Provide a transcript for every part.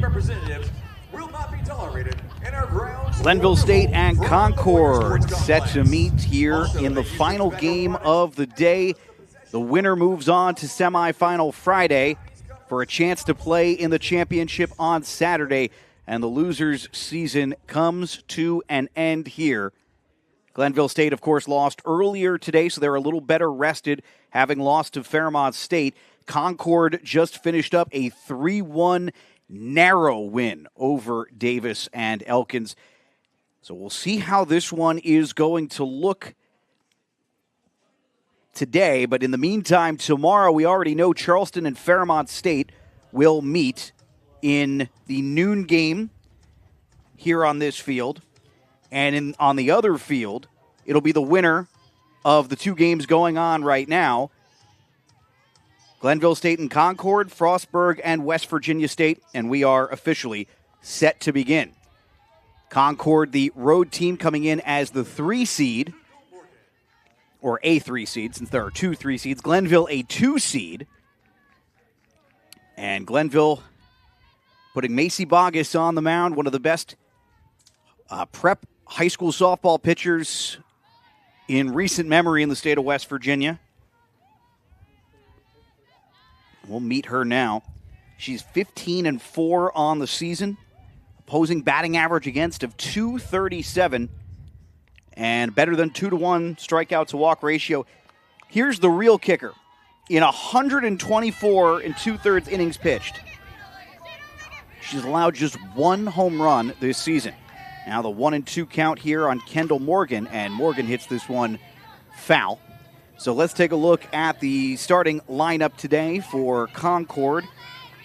representatives will not be tolerated in our grounds. Glenville State and Concord set to meet here in the final game of the day. The winner moves on to semifinal Friday for a chance to play in the championship on Saturday, and the losers' season comes to an end here. Glenville State, of course, lost earlier today, so they're a little better rested, having lost to Fairmont State. Concord just finished up a 3-1 narrow win over Davis and Elkins. So we'll see how this one is going to look today. But in the meantime, tomorrow we already know Charleston and Fairmont State will meet in the noon game here on this field. And on the other field, it'll be the winner of the two games going on right now. Glenville State and Concord, Frostburg and West Virginia State, and we are officially set to begin. Concord, the road team, coming in as the 3 seed, or a 3 seed, since there are 2 3 seeds. Glenville, a 2 seed. And Glenville putting Macy Boggess on the mound, one of the best prep high school softball pitchers in recent memory in the state of West Virginia. We'll meet her now. She's 15-4 on the season, opposing batting average against of .237, and better than 2-to-1 strikeout to walk ratio. Here's the real kicker. In 124 2/3 innings pitched, she's allowed just 1 home run this season. Now the 1-2 count here on Kendall Morgan, and Morgan hits this one foul. So let's take a look at the starting lineup today for Concord.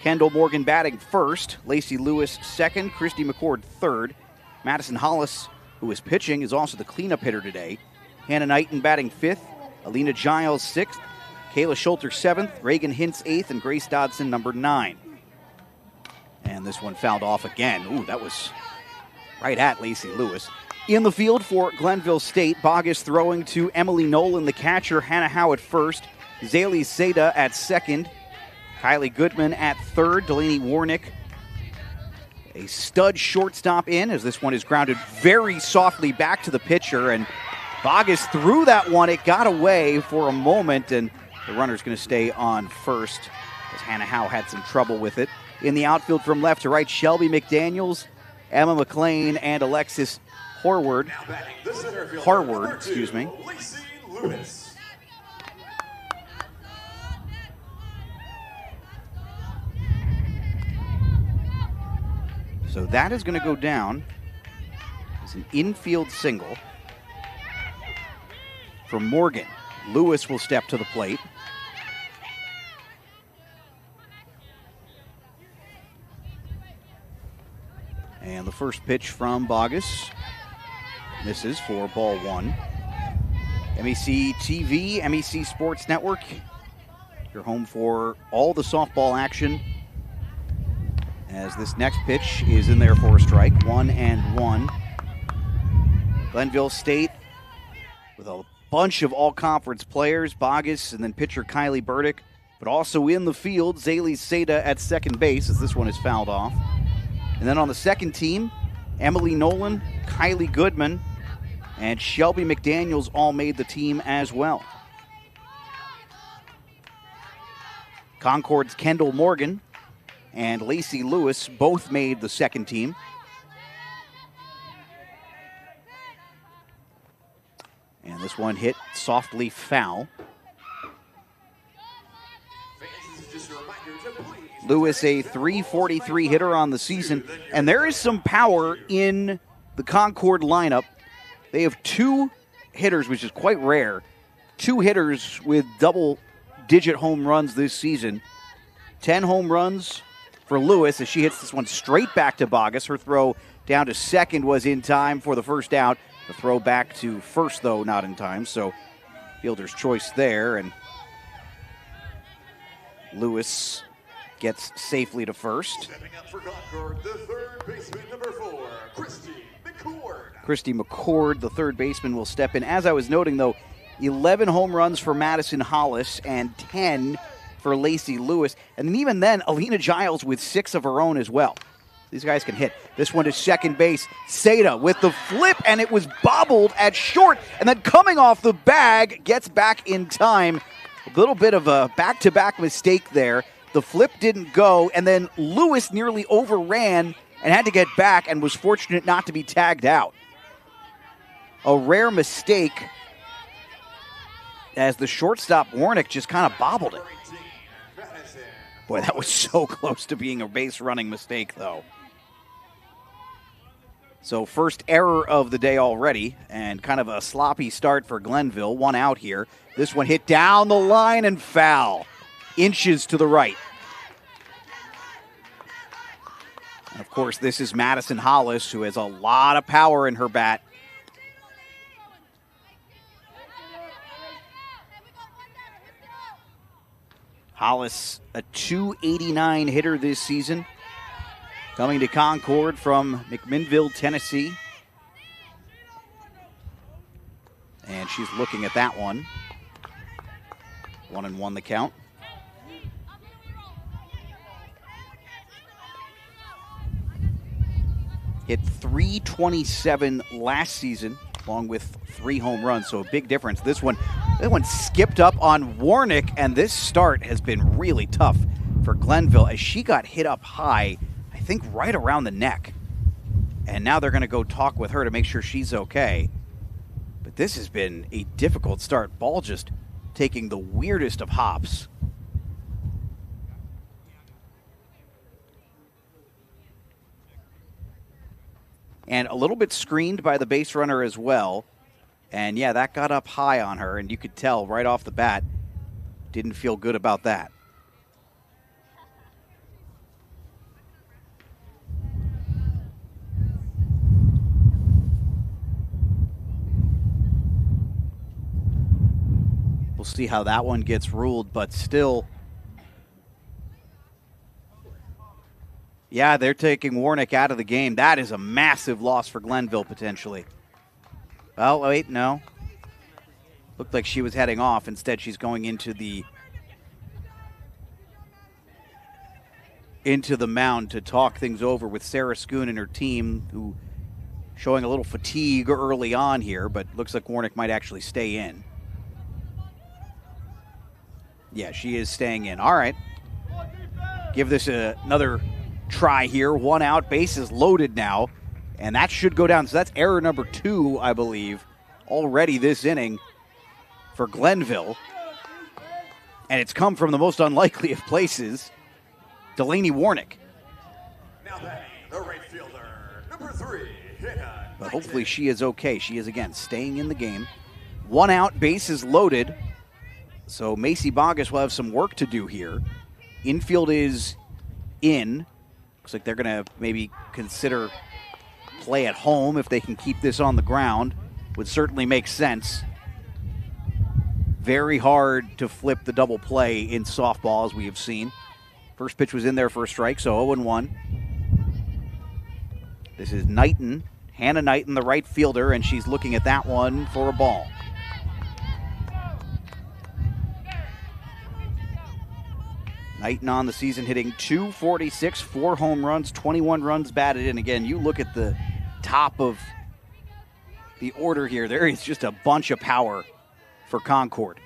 Kendall Morgan batting first, Lacey Lewis second, Christy McCord third. Madison Hollis, who is pitching, is also the cleanup hitter today. Hannah Knighton batting fifth, Alina Giles sixth, Kayla Schulter seventh, Reagan Hintz eighth, and Grace Dodson number 9. And this one fouled off again. Ooh, that was right at Lacey Lewis. In the field for Glenville State, Boggess throwing to Emily Nolan, the catcher, Hannah Howe at first, Zaylee Seda at second, Kylie Goodman at third, Delaney Warnick, a stud shortstop in, as this one is grounded very softly back to the pitcher, and Boggess threw that one. It got away for a moment, and the runner's going to stay on first, as Hannah Howe had some trouble with it. In the outfield from left to right, Shelby McDaniels, Emma McLean, and Alexis Harward, excuse me. So that is going to go down as an infield single for Morgan. Lewis will step to the plate. And the first pitch from Boggess misses for ball 1. MEC TV, MEC Sports Network, your home for all the softball action, as this next pitch is in there for a strike. 1-1. Glenville State with a bunch of all-conference players, Boggess and then pitcher Kylie Burdick, but also in the field, Zaylee Seda at second base, as this one is fouled off. And then on the second team, Emily Nolan, Kylie Goodman, and Shelby McDaniels all made the team as well. Concord's Kendall Morgan and Lacey Lewis both made the second team. And this one hit softly foul. Lewis, a .343 hitter on the season, and there is some power in the Concord lineup. They have 2 hitters, which is quite rare. 2 hitters with double-digit home runs this season. 10 home runs for Lewis as she hits this one straight back to Boggess. Her throw down to second was in time for the first out. The throw back to first, though, not in time. So fielder's choice there, and Lewis gets safely to first. Stepping up for Concord, the third baseman, number 4, Christy McCord. Christy McCord, the third baseman, will step in. As I was noting, though, 11 home runs for Madison Hollis and 10 for Lacey Lewis. And even then, Alina Giles with 6 of her own as well. These guys can hit. This one to second base. Seda with the flip, and it was bobbled at short. And then coming off the bag, gets back in time. A little bit of a back-to-back mistake there. The flip didn't go, and then Lewis nearly overran and had to get back and was fortunate not to be tagged out. A rare mistake as the shortstop, Warnick, just kind of bobbled it. Boy, that was so close to being a base-running mistake, though. So first error of the day already, and kind of a sloppy start for Glenville. One out here. This one hit down the line and foul. Inches to the right. And of course, this is Madison Hollis, who has a lot of power in her bat. Hollis, a .289 hitter this season. Coming to Concord from McMinnville, Tennessee. And she's looking at that one. 1-1 the count. Hit .327 last season, along with 3 home runs, so a big difference. This one skipped up on Warnick, and this start has been really tough for Glenville as she got hit up high, I think right around the neck. And now they're going to go talk with her to make sure she's okay. But this has been a difficult start. Ball just taking the weirdest of hops. And a little bit screened by the base runner as well. And yeah, that got up high on her, and you could tell right off the bat, didn't feel good about that. We'll see how that one gets ruled, but still. Yeah, they're taking Warnick out of the game. That is a massive loss for Glenville, potentially. Oh, wait, no. Looked like she was heading off. Instead, she's going into the mound to talk things over with Sarah Schoon and her team, who showing a little fatigue early on here, but looks like Warnick might actually stay in. Yeah, she is staying in. All right. Give this another try here. 1 out, bases loaded now, and that should go down. So that's error number 2, I believe, already this inning for Glenville. And it's come from the most unlikely of places, Delaney Warnick. Now batting, the right fielder, number 3, Hannah. But hopefully she is okay. She is, again, staying in the game. 1 out, bases loaded. So Macy Bogus will have some work to do here. Infield is in. Looks like they're going to maybe consider play at home if they can keep this on the ground. Would certainly make sense. Very hard to flip the double play in softball, as we have seen. First pitch was in there for a strike, so 0-1. This is Knighton, Hannah Knighton, the right fielder, and she's looking at that one for a ball. Knighton on the season hitting .246, 4 home runs, 21 runs batted in. Again, you look at the top of the order here. There is just a bunch of power for Concord.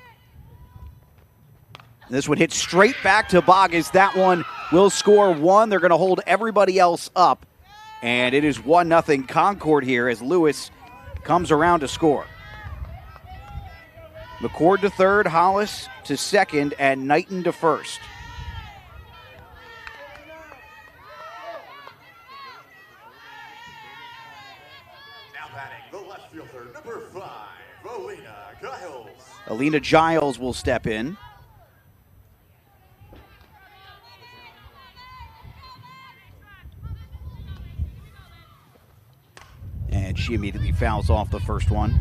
This one hits straight back to Bogus. That one will score 1. They're going to hold everybody else up. And it is 1-0 Concord here as Lewis comes around to score. McCord to third, Hollis to second, and Knighton to first. Number 5, Alina Giles. Alina Giles will step in. And she immediately fouls off the first one.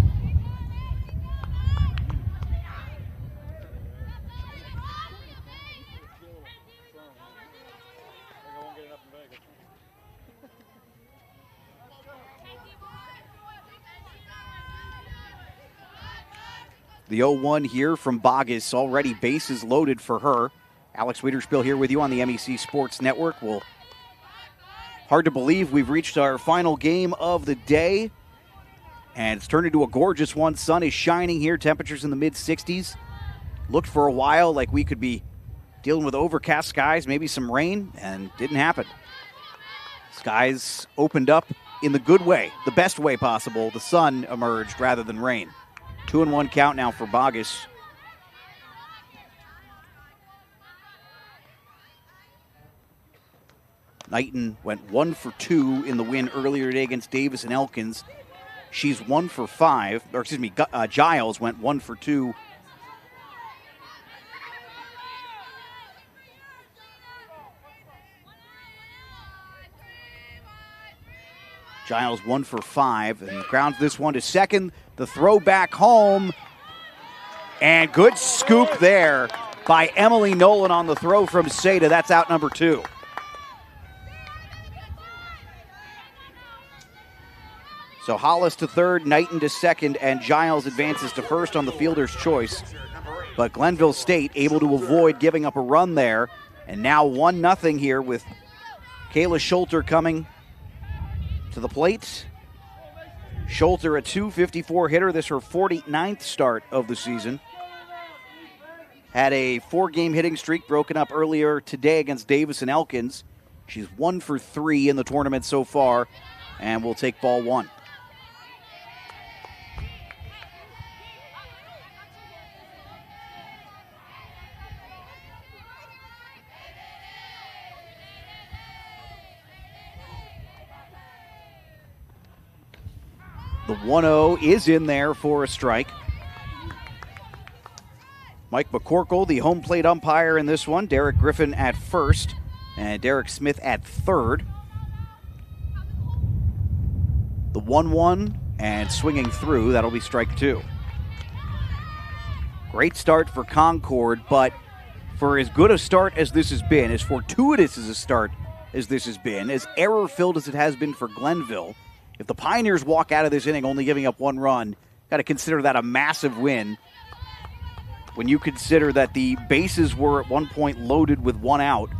The 0-1 here from Bogus, already bases loaded for her. Alex Wiederspiel here with you on the MEC Sports Network. We'll Hard to believe we've reached our final game of the day. And it's turned into a gorgeous one. Sun is shining here. Temperatures in the mid-60s. Looked for a while like we could be dealing with overcast skies, maybe some rain, and didn't happen. Skies opened up in the good way, the best way possible. The sun emerged rather than rain. 2-1 count now for Bogus. Knighton went 1 for 2 in the win earlier today against Davis and Elkins. She's 1 for 5, or excuse me, Giles went 1 for 2. Giles 1 for 5 and grounds this one to second. The throw back home. And good scoop there by Emily Nolan on the throw from Seda. That's out number 2. So Hollis to third, Knighton to second, and Giles advances to first on the fielder's choice. But Glenville State able to avoid giving up a run there. And now 1-0 here with Kayla Schulter coming to the plate. Schulter, a .254 hitter. This her 49th start of the season. Had a 4-game hitting streak broken up earlier today against Davis and Elkins. She's 1 for 3 in the tournament so far, and will take ball 1. The 1-0 is in there for a strike. Mike McCorkle, the home plate umpire in this one. Derek Griffin at first, and Derek Smith at third. The 1-1, and swinging through, that'll be strike 2. Great start for Concord, but for as good a start as this has been, as fortuitous as a start as this has been, as error-filled as it has been for Glenville, if the Pioneers walk out of this inning only giving up 1 run, got to consider that a massive win. When you consider that the bases were at one point loaded with 1 out,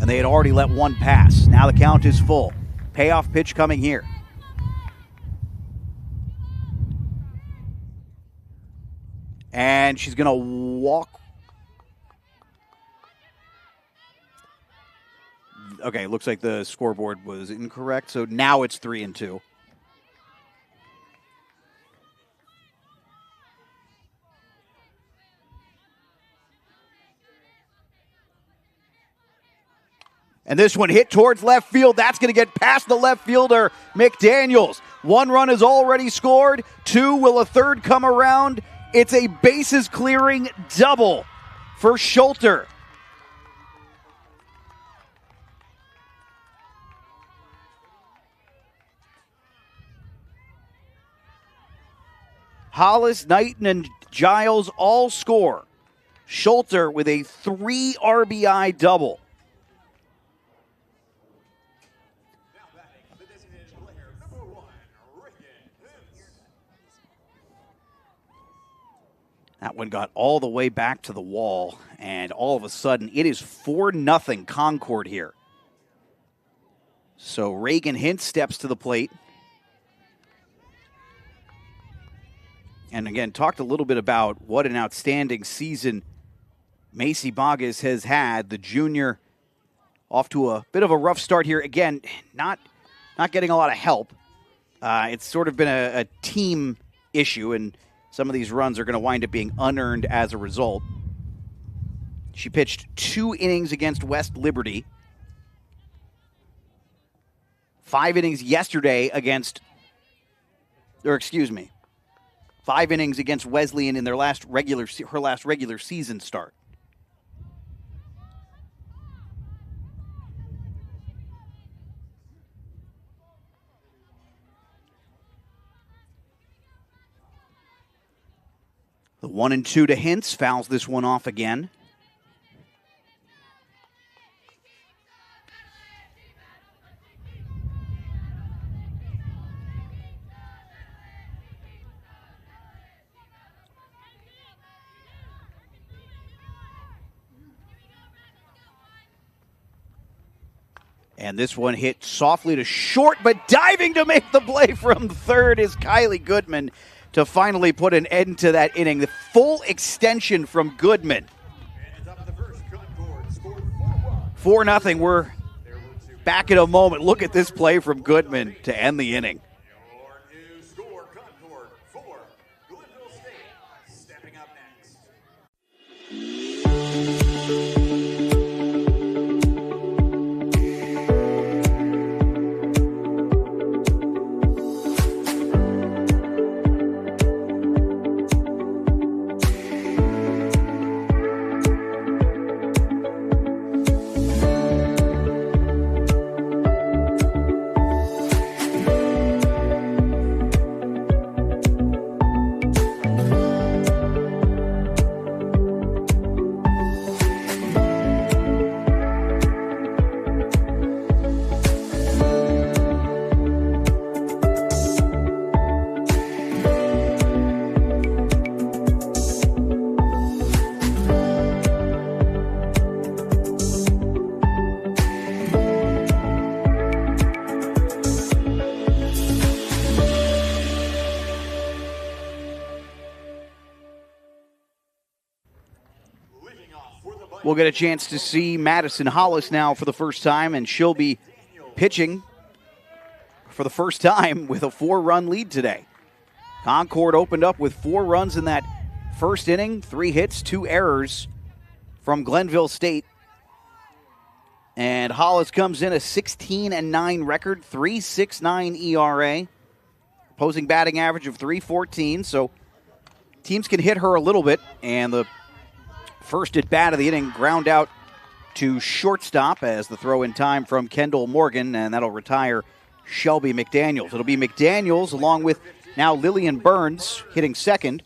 and they had already let 1 pass. Now the count is full. Payoff pitch coming here. And she's going to walk. Okay, looks like the scoreboard was incorrect, so now it's 3-2. And this one hit towards left field. That's going to get past the left fielder, McDaniels. 1 run is already scored. 2, will a third come around? It's a bases clearing double for Schulter. Hollis, Knighton, and Giles all score. Schulter with a 3 RBI double. That one got all the way back to the wall, and all of a sudden it is 4-0 Concord here. So Reagan Hintz steps to the plate. And again, talked a little bit about what an outstanding season Macy Bogus has had. The junior off to a bit of a rough start here. Again, not getting a lot of help. It's sort of been a team issue, and some of these runs are going to wind up being unearned as a result. She pitched 2 innings against West Liberty. 5 innings yesterday against, 5 innings against Wesleyan in her last regular season start. The 1-2 to Hintz fouls this one off again. And this one hit softly to short, but diving to make the play from third is Kylie Goodman to finally put an end to that inning. The full extension from Goodman. And up the first, Concord scored 4-0. We're back in a moment. Look at this play from Goodman to end the inning. Your new score, Concord 4, Glenville State stepping up next. We'll get a chance to see Madison Hollis now for the first time, and she'll be pitching for the first time with a 4-run lead today. Concord opened up with 4 runs in that first inning, 3 hits, 2 errors from Glenville State. And Hollis comes in a 16-9 record, 3.69 ERA, opposing batting average of 3.14. So teams can hit her a little bit, and the first at bat of the inning ground out to shortstop as the throw in time from Kendall Morgan, and that'll retire Shelby McDaniels. It'll be McDaniels along with now Lillian Burns hitting second.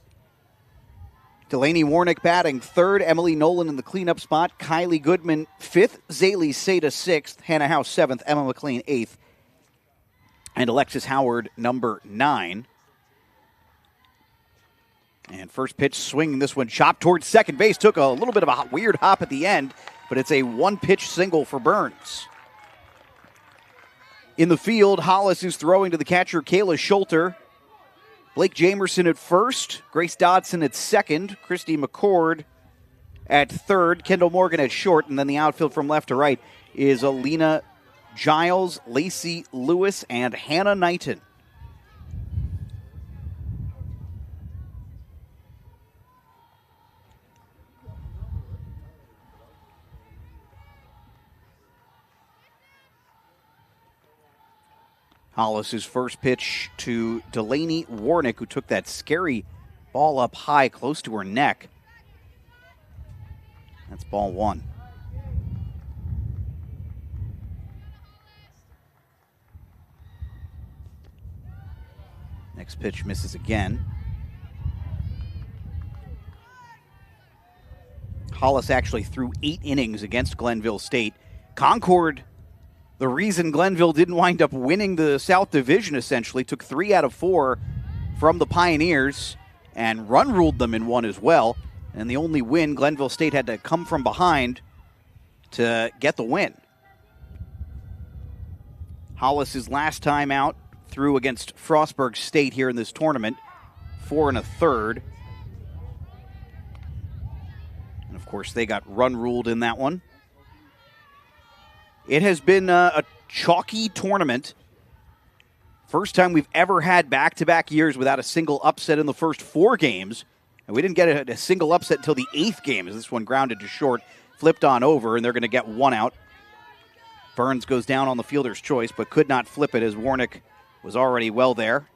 Delaney Warnick batting third. Emily Nolan in the cleanup spot. Kylie Goodman fifth. Zaylee Seda sixth. Hannah House seventh. Emma McLean eighth. And Alexis Howard number 9. And first pitch swinging this one, chopped towards second base. Took a little bit of a weird hop at the end, but it's a 1-pitch single for Burns. In the field, Hollis is throwing to the catcher, Kayla Schulter. Blake Jamerson at first, Grace Dodson at second, Christy McCord at third, Kendall Morgan at short, and then the outfield from left to right is Alina Giles, Lacey Lewis, and Hannah Knighton. Hollis' first pitch to Delaney Warnick, who took that scary ball up high close to her neck. That's ball 1. Next pitch misses again. Hollis actually threw 8 innings against Glenville State. Concord, the reason Glenville didn't wind up winning the South Division, essentially, took 3 out of 4 from the Pioneers and run-ruled them in one as well. And the only win, Glenville State had to come from behind to get the win. Hollis' last time out threw against Frostburg State here in this tournament, 4 1/3. And, of course, they got run-ruled in that one. It has been a chalky tournament. First time we've ever had back-to-back years without a single upset in the first 4 games. And we didn't get a single upset until the 8th game, as this one grounded to short, flipped on over, and they're going to get 1 out. Burns goes down on the fielder's choice, but could not flip it as Warnick was already well there.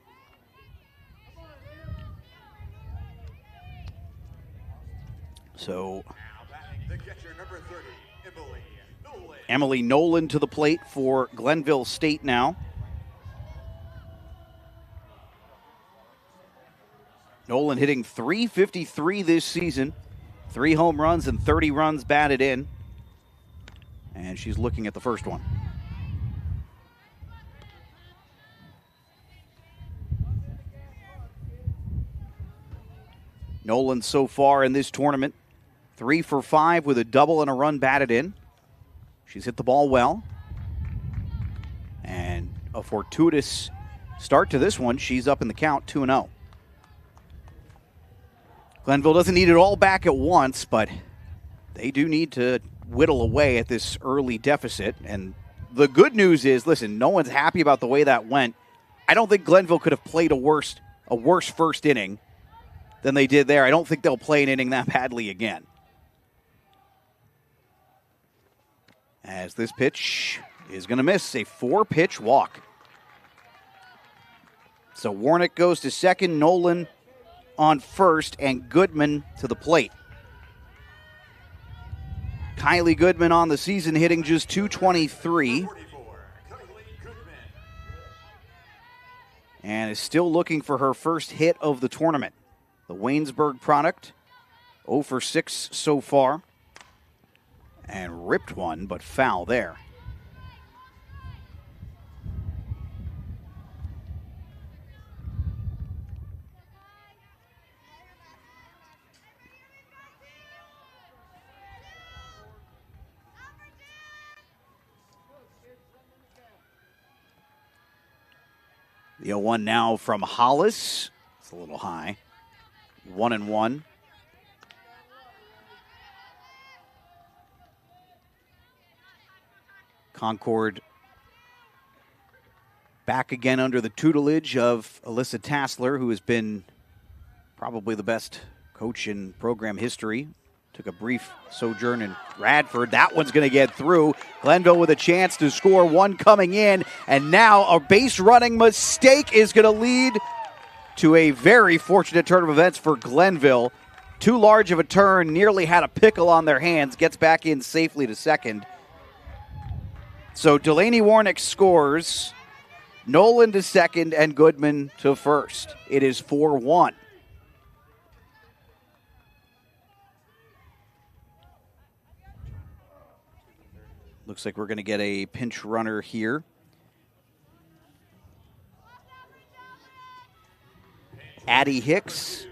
So The catcher, number 30, Emily Nolan to the plate for Glenville State now. Nolan hitting .353 this season. 3 home runs and 30 runs batted in. And she's looking at the first one. Nolan so far in this tournament, 3 for 5 with a double and a run batted in. She's hit the ball well. a fortuitous start to this one. She's up in the count 2-0. Glenville doesn't need it all back at once, but they do need to whittle away at this early deficit. And the good news is, listen, no one's happy about the way that went. I don't think Glenville could have played a worse first inning than they did there. I don't think they'll play an inning that badly again. As this pitch is going to miss, a 4-pitch walk. So Warnick goes to second, Nolan on first, and Goodman to the plate. Kylie Goodman on the season hitting just .223. And is still looking for her first hit of the tournament. The Waynesburg product, 0 for 6 so far. And ripped one, but foul there. The 0-1 now from Hollis. It's a little high. 1-1. Concord back again under the tutelage of Alyssa Tassler, who has been probably the best coach in program history. Took a brief sojourn in Radford. That one's going to get through. Glenville with a chance to score, one coming in. And now a base running mistake is going to lead to a very fortunate turn of events for Glenville. Too large of a turn, nearly had a pickle on their hands. Gets back in safely to second. So Delaney Warnick scores. Nolan to second and Goodman to first. It is 4-1. Looks like we're going to get a pinch runner here. Addie Hicks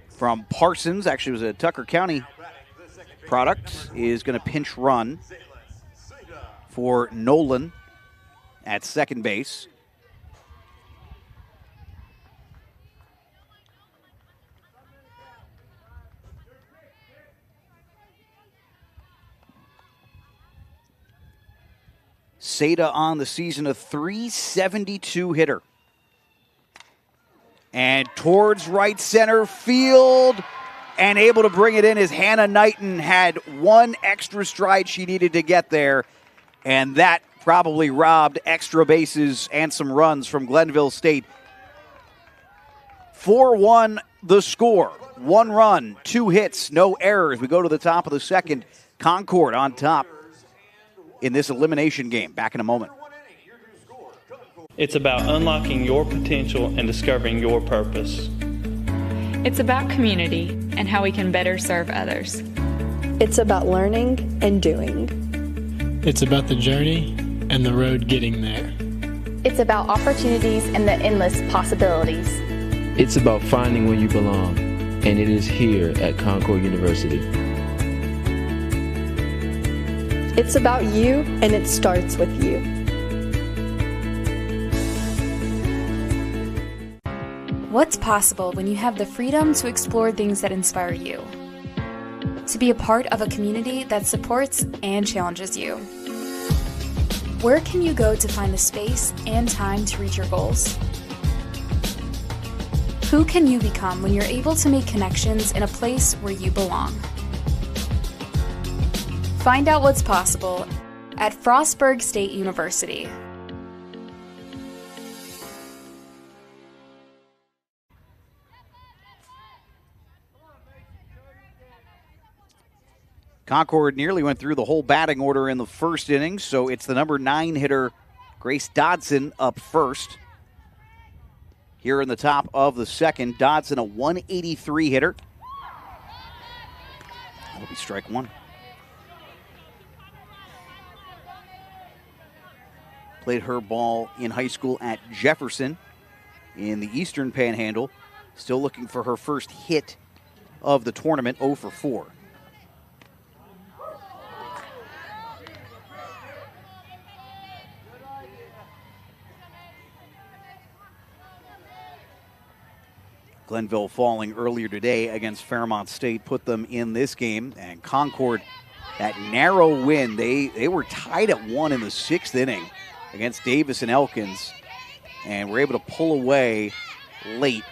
from Parsons, actually was a Tucker County product, is going to pinch run for Nolan at second base. Seda on the season, a .372 hitter. And towards right center field, and able to bring it in as Hannah Knighton had one extra stride she needed to get there, and that probably robbed extra bases and some runs from Glenville State. 4-1 the score. 1 run, 2 hits, no errors. We go to the top of the second. Concord on top in this elimination game. Back in a moment. It's about unlocking your potential and discovering your purpose. It's about community and how we can better serve others. It's about learning and doing. It's about the journey and the road getting there. It's about opportunities and the endless possibilities. It's about finding where you belong, and it is here at Concord University. It's about you, and it starts with you. What's possible when you have the freedom to explore things that inspire you? To be a part of a community that supports and challenges you. Where can you go to find the space and time to reach your goals? Who can you become when you're able to make connections in a place where you belong? Find out what's possible at Frostburg State University. Concord nearly went through the whole batting order in the first inning, so it's the number 9 hitter, Grace Dodson, up first. Here in the top of the second, Dodson, a .183 hitter. That'll be strike one. Played her ball in high school at Jefferson in the Eastern Panhandle. Still looking for her first hit of the tournament, 0 for 4. Glenville falling earlier today against Fairmont State put them in this game. And Concord, that narrow win, they were tied at 1 in the 6th inning against Davis and Elkins, and were able to pull away late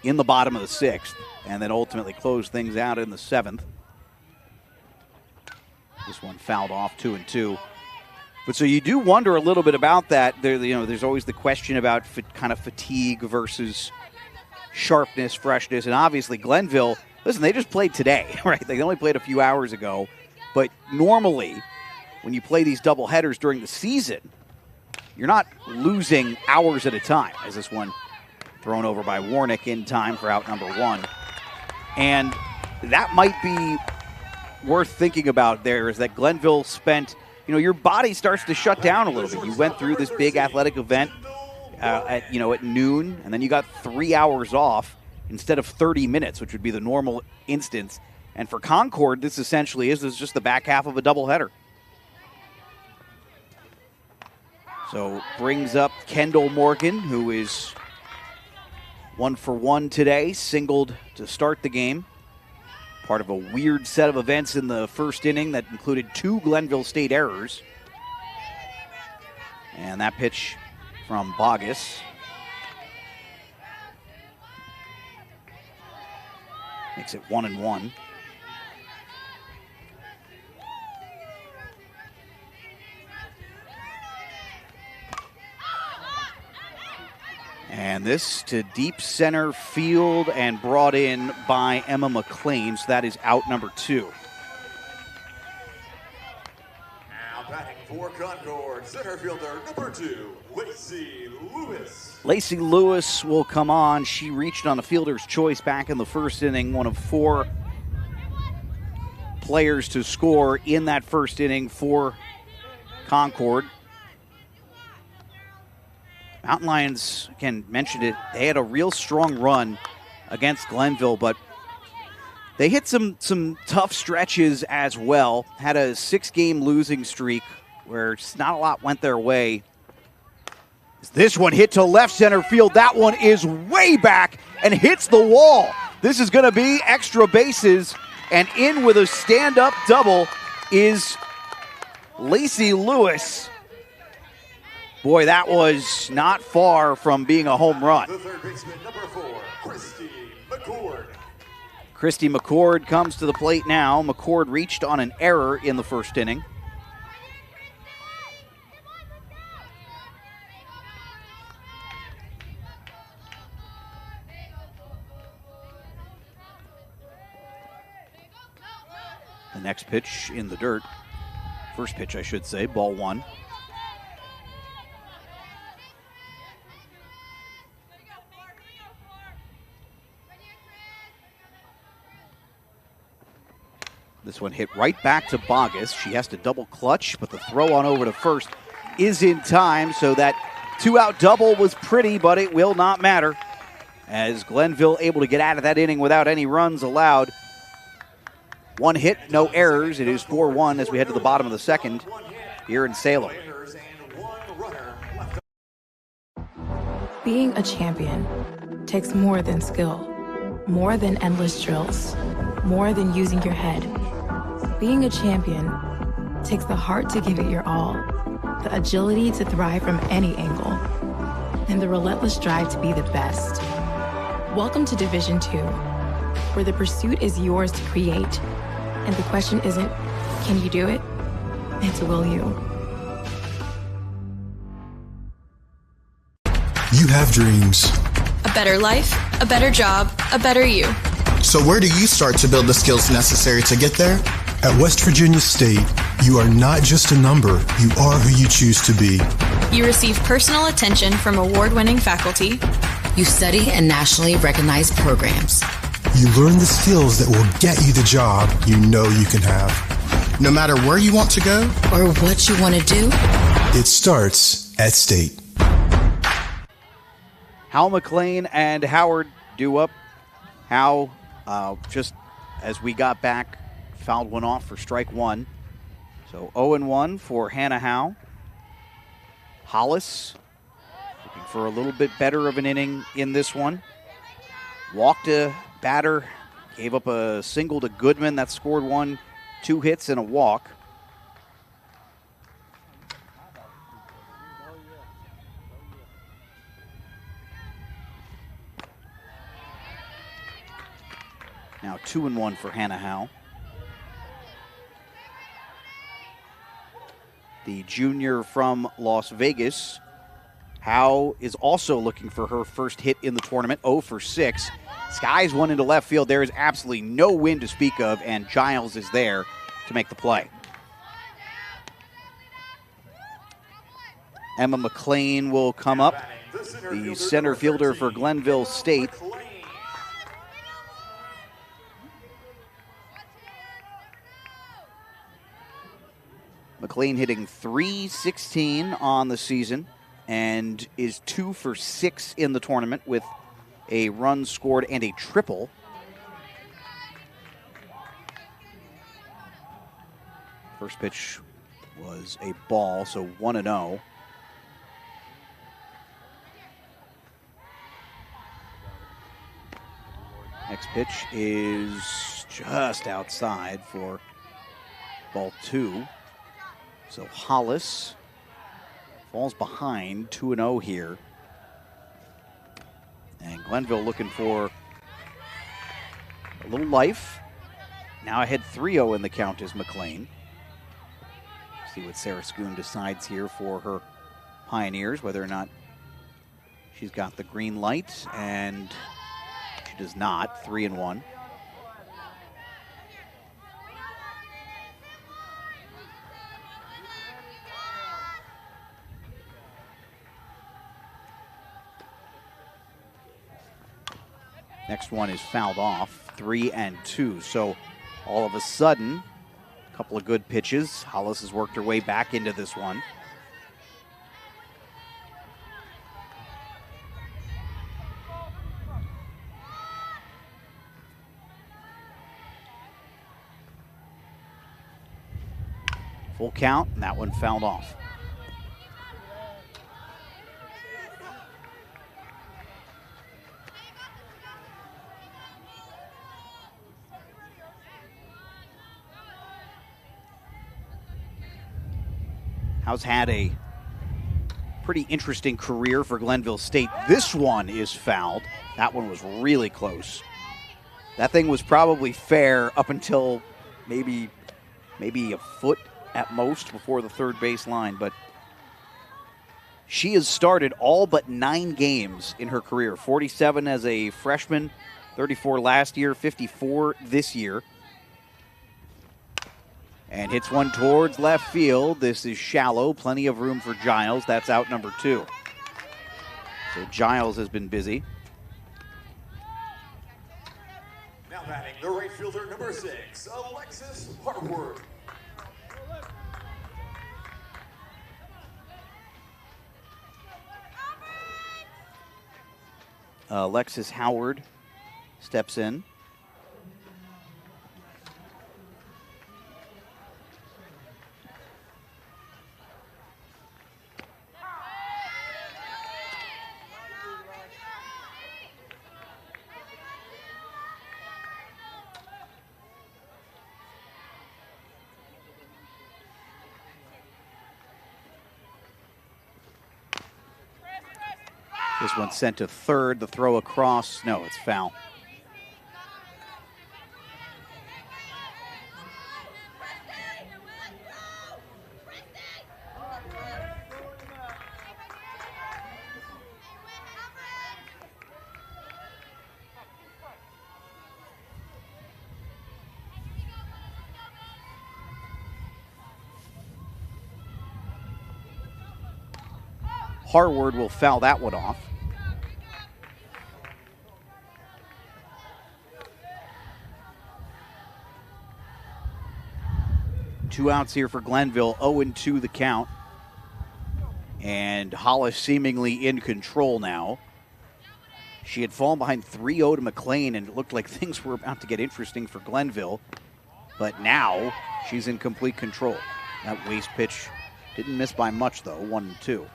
in the bottom of the 6th, and then ultimately close things out in the 7th. This one fouled off 2-2. But so you do wonder a little bit about that. There's always the question about kind of fatigue versus sharpness, freshness, and obviously Glenville, listen, they just played today, right? They only played a few hours ago. But normally, when you play these doubleheaders during the season, you're not losing hours at a time, as this one thrown over by Warnick in time for out number 1. And that might be worth thinking about there, is that Glenville spent, your body starts to shut down a little bit. You went through this big athletic event at noon, and then you got 3 hours off instead of 30 minutes, which would be the normal instance. And for Concord, this essentially is just the back half of a doubleheader. So brings up Kendall Morgan, who is 1 for 1 today, singled to start the game. Part of a weird set of events in the first inning that included 2 Glenville State errors. And that pitch from Bogus makes it 1-1. And this to deep center field and brought in by Emma McLean. So that is out number 2. Now batting for Concord, center fielder number 2, Lacey Lewis. Lacey Lewis will come on. She reached on a fielder's choice back in the first inning, one of 4 players to score in that first inning for Concord. Mountain Lions, again, mentioned it, they had a real strong run against Glenville, but they hit some tough stretches as well. Had a 6-game losing streak where just not a lot went their way. This one hit to left center field. That one is way back and hits the wall. This is going to be extra bases, and in with a stand-up double is Lacey Lewis. Boy, that was not far from being a home run. The third baseman, number 4, Christy McCord. Christy McCord comes to the plate now. McCord reached on an error in the first inning. The next pitch in the dirt. First pitch, I should say, ball 1. This one hit right back to Bogus. She has to double clutch, but the throw on over to first is in time, so that 2-out double was pretty, but it will not matter, as Glenville able to get out of that inning without any runs allowed. 1 hit, no errors. It is 4-1 as we head to the bottom of the second here in Salem. Being a champion takes more than skill, more than endless drills, more than using your head. Being a champion takes the heart to give it your all, the agility to thrive from any angle, and the relentless drive to be the best. Welcome to Division II, where the pursuit is yours to create, and the question isn't, can you do it? It's, will you? You have dreams. A better life, a better job, a better you. So where do you start to build the skills necessary to get there? At West Virginia State, you are not just a number, you are who you choose to be. You receive personal attention from award-winning faculty. You study in nationally recognized programs. You learn the skills that will get you the job you know you can have. No matter where you want to go or what you want to do, it starts at State. Hal McLean and Howard do up. Hal, just as we got back, fouled one off for strike 1. So 0-1 for Hannah Howe. Hollis looking for a little bit better of an inning in this one. walked a batter, gave up a single to Goodman that scored 1, 2 hits and a walk. Now 2-1 for Hannah Howe. The junior from Las Vegas. Howe is also looking for her first hit in the tournament, 0 for 6. Skies one into left field. There is absolutely no wind to speak of, and Giles is there to make the play. Emma McLean will come up, the center fielder for Glenville State. McLean hitting .316 on the season and is 2 for 6 in the tournament with a run scored and a triple. First pitch was a ball, so 1-0. Next pitch is just outside for ball 2. So Hollis falls behind, 2-0 here. And Glenville looking for a little life. Now ahead 3-0 in the count is McLean. See what Sarah Schoon decides here for her Pioneers, whether or not she's got the green light, and she does not. 3-1. Next one is fouled off, 3-2. So all of a sudden, a couple of good pitches. Hollis has worked her way back into this one. Full count, and that one fouled off. Howe's had a pretty interesting career for Glenville State. This one is fouled. That one was really close. That thing was probably fair up until maybe a foot at most before the third base line, but she has started all but 9 games in her career. 47 as a freshman, 34 last year, 54 this year. And hits one towards left field. This is shallow. Plenty of room for Giles. That's out number 2. So Giles has been busy. Now batting the right fielder, number 6, Alexis Hartward. Alexis Howard steps in. This one sent to third. The throw across. No, it's foul. Harward will foul that one off. Two outs here for Glenville, 0-2 the count. And Hollis seemingly in control now. She had fallen behind 3-0 to McLean, and it looked like things were about to get interesting for Glenville. But now she's in complete control. That waste pitch didn't miss by much, though, 1-2.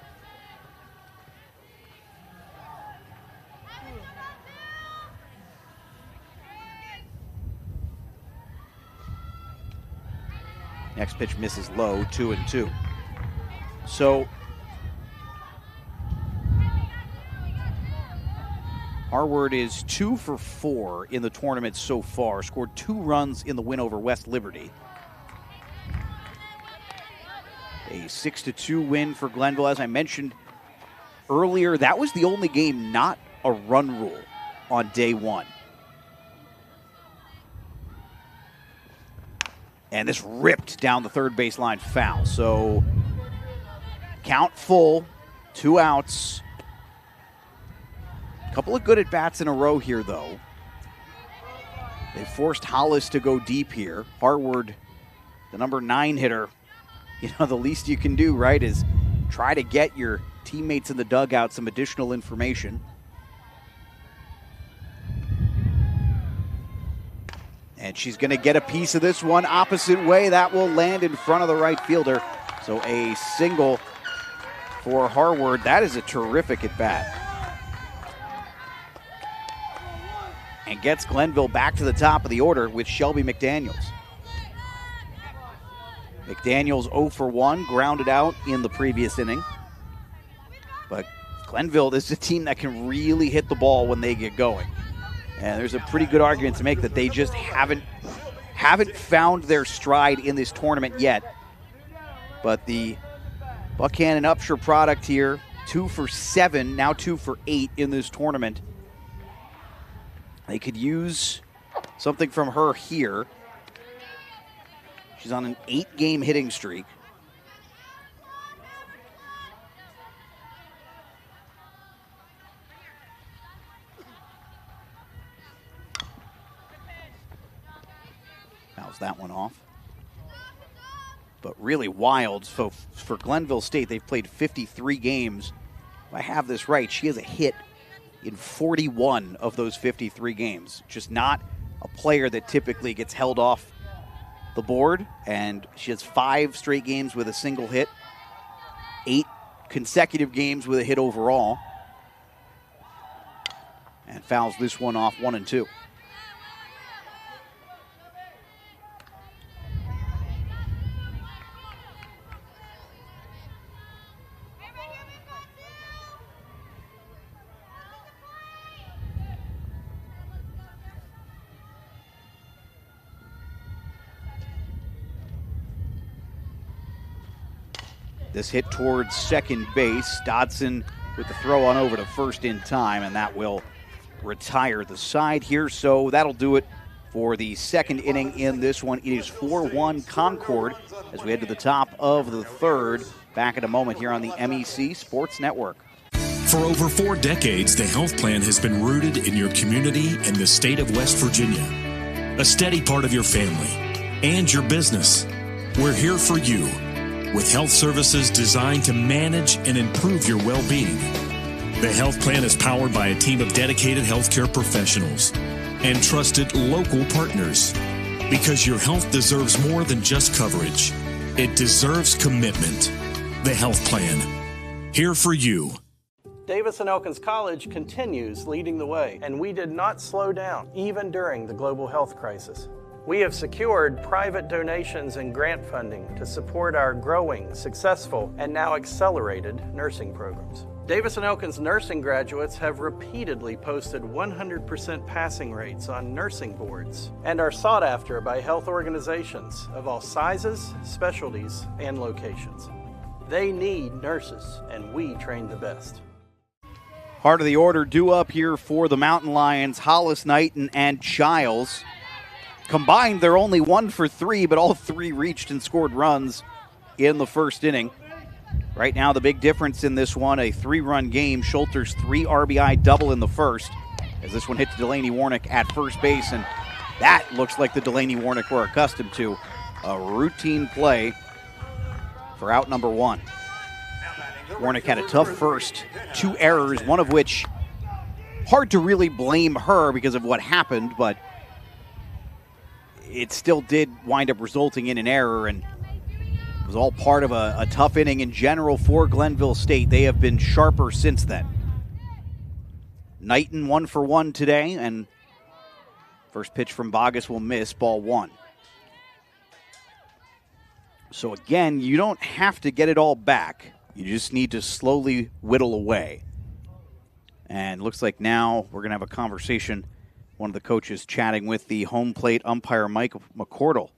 Next pitch misses low, 2-2. So Harward is 2 for 4 in the tournament so far. Scored 2 runs in the win over West Liberty. A 6-2 win for Glenville. As I mentioned earlier, that was the only game not a run rule on day one. And this ripped down the third baseline foul. So count full, 2 outs. A couple of good at-bats in a row here, though. They forced Hollis to go deep here. Harward, the number 9 hitter, the least you can do, right, is try to get your teammates in the dugout some additional information. And she's going to get a piece of this one opposite way. That will land in front of the right fielder. So a single for Harward. That is a terrific at-bat. And gets Glenville back to the top of the order with Shelby McDaniels. McDaniels 0 for 1, grounded out in the previous inning. But Glenville, this is a team that can really hit the ball when they get going. And there's a pretty good argument to make that they just haven't found their stride in this tournament yet. But the Buckhannon Upshur product here, 2 for 7, now 2 for 8 in this tournament. They could use something from her here. She's on an 8-game hitting streak. Fouls that one off. But really wild. So for Glenville State, they've played 53 games. If I have this right, she has a hit in 41 of those 53 games. Just not a player that typically gets held off the board, and she has 5 straight games with a single hit, 8 consecutive games with a hit overall, and fouls this one off 1-2. This hit towards second base. Dodson with the throw on over to first in time, and that will retire the side here. So that'll do it for the second inning in this one. It is 4-1 Concord as we head to the top of the third. Back in a moment here on the MEC Sports Network. For over 4 decades, the health plan has been rooted in your community and the state of West Virginia. A steady part of your family and your business. We're here for you, with health services designed to manage and improve your well-being. The health plan is powered by a team of dedicated healthcare professionals and trusted local partners. Because your health deserves more than just coverage. It deserves commitment. The health plan. Here for you. Davis and Elkins College continues leading the way, and we did not slow down, even during the global health crisis. We have secured private donations and grant funding to support our growing, successful, and now accelerated nursing programs. Davis and Elkins nursing graduates have repeatedly posted 100% passing rates on nursing boards and are sought after by health organizations of all sizes, specialties, and locations. They need nurses, and we train the best. Part of the order due up here for the Mountain Lions, Hollis, Knighton, and Childs. Combined, they're only 1 for 3, but all 3 reached and scored runs in the first inning. Right now, the big difference in this one, a 3-run game. Schulter's 3 RBI double in the first, as this one hit to Delaney Warnick at first base, and that looks like the Delaney Warnick we're accustomed to. A routine play for out number 1. Warnick had a tough first, 2 errors, one of which hard to really blame her because of what happened, but it still did wind up resulting in an error, and it was all part of a tough inning in general for Glenville State. They have been sharper since then. Knighton 1 for 1 today, and first pitch from Bogus will miss, ball 1. So again, you don't have to get it all back. You just need to slowly whittle away. And looks like now we're going to have a conversation. One of the coaches chatting with the home plate umpire, Mike McCorkle.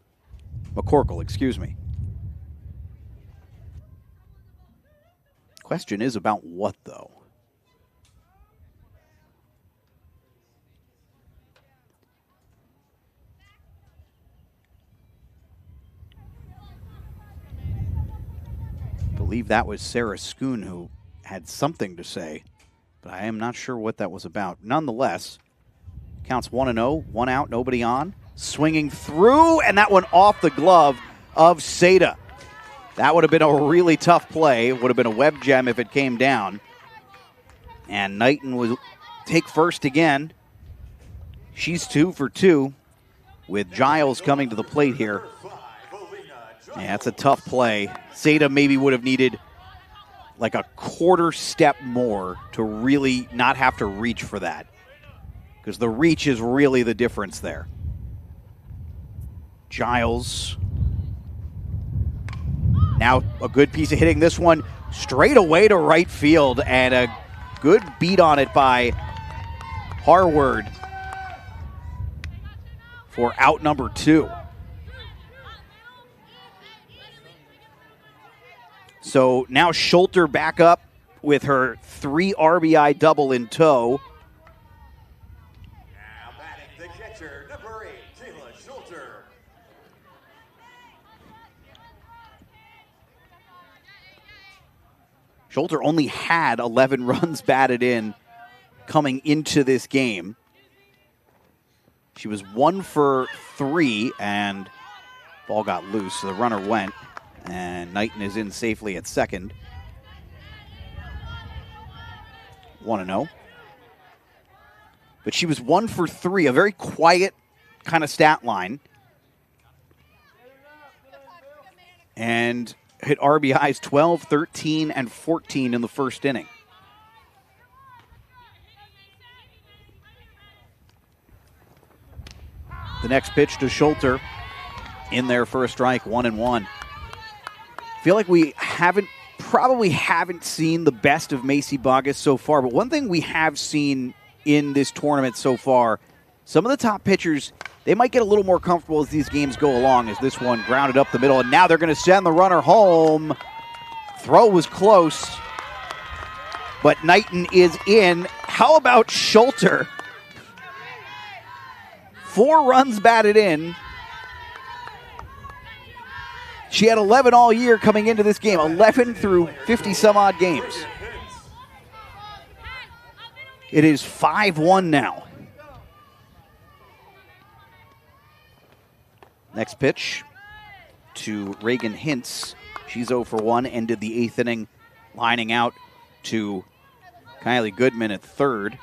Question is about what, though? I believe that was Sarah Schoon who had something to say, but I am not sure what that was about. Nonetheless, counts 1-0, 1 out, nobody on. Swinging through, and that one off the glove of Seda. That would have been a really tough play. It would have been a web gem if it came down. And Knighton will take first again. She's 2 for 2 with Giles coming to the plate here. Yeah, that's a tough play. Seda maybe would have needed like a quarter step more to really not have to reach for that, because the reach is really the difference there. Giles. Now a good piece of hitting. This one straight away to right field, and a good beat on it by Harward for out number 2. So now Schulter back up with her 3 RBI double in tow. Now batting the catcher, number 8, Kayla Schulter. Schulter only had 11 runs batted in coming into this game. She was 1 for 3, and ball got loose, so the runner went. And Knighton is in safely at second. 1-0. But she was 1 for 3, a very quiet kind of stat line. And hit RBIs 12, 13, and 14 in the first inning. The next pitch to Schulter in there for a strike, 1-1. Feel like we probably haven't seen the best of Macy Bogus so far, but one thing we have seen in this tournament so far, some of the top pitchers, they might get a little more comfortable as these games go along, as this one grounded up the middle, and now they're going to send the runner home. Throw was close, but Knighton is in. How about Schulter? 4 runs batted in. She had 11 all year coming into this game, 11 through 50-some-odd games. It is 5-1 now. Next pitch to Reagan Hintz. She's 0 for 1, ended the 8th inning, lining out to Kylie Goodman at third.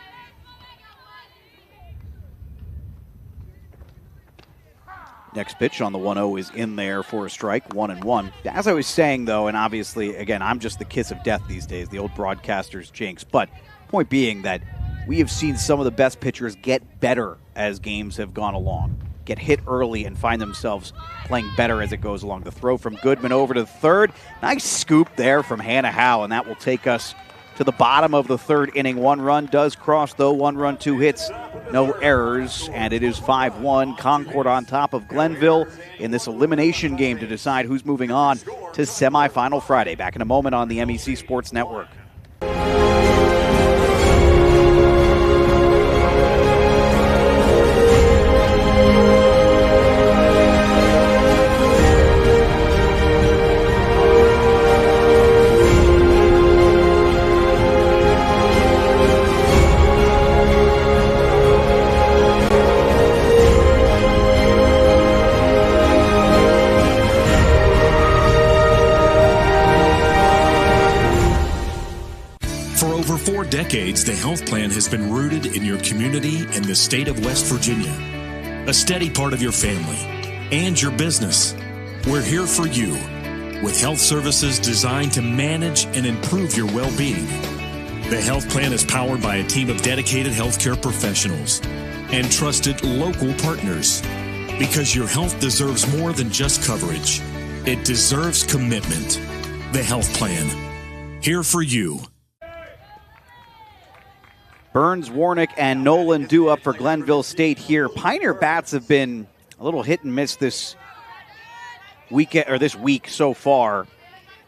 Next pitch on the 1-0 is in there for a strike, 1-1. As I was saying, though, and obviously, again, I'm just the kiss of death these days, the old broadcaster's jinx. But point being that we have seen some of the best pitchers get better as games have gone along, get hit early and find themselves playing better as it goes along. The throw from Goodman over to third. Nice scoop there from Hannah Howe, and that will take us to the bottom of the 3rd inning. 1 run does cross, though. 1 run, 2 hits, no errors, and it is 5-1. Concord on top of Glenville in this elimination game to decide who's moving on to semifinal Friday. Back in a moment on the MEC Sports Network. Decades, the health plan has been rooted in your community and the state of West Virginia. A steady part of your family and your business. We're here for you with health services designed to manage and improve your well-being. The health plan is powered by a team of dedicated healthcare professionals and trusted local partners, because your health deserves more than just coverage. It deserves commitment. The health plan. Here for you. Burns, Warnick, and Nolan due up for Glenville State here. Pioneer bats have been a little hit and miss this weekend or this week so far.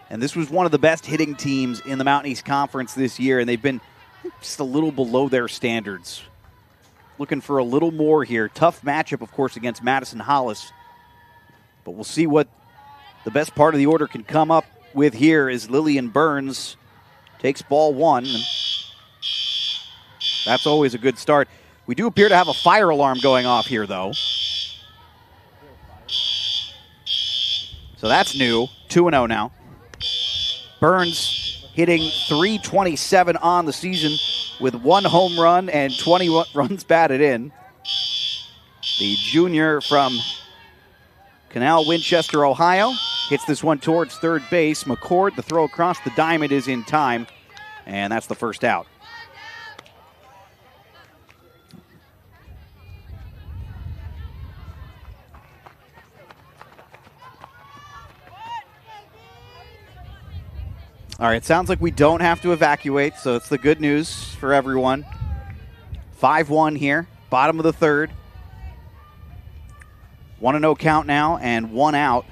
And this was one of the best hitting teams in the Mountain East Conference this year, and they've been just a little below their standards. Looking for a little more here. Tough matchup, of course, against Madison Hollis. But we'll see what the best part of the order can come up with here as Lillian Burns takes ball one. That's always a good start. We do appear to have a fire alarm going off here, though. So that's new. 2-0 now. Burns hitting .327 on the season with 1 home run and 20 runs batted in. The junior from Canal, Winchester, Ohio, hits this one towards third base. McCord, the throw across the diamond is in time, and that's the first out. All right, sounds like we don't have to evacuate, so it's the good news for everyone. 5-1 here, bottom of the third. 1-0 count now, and 1 out.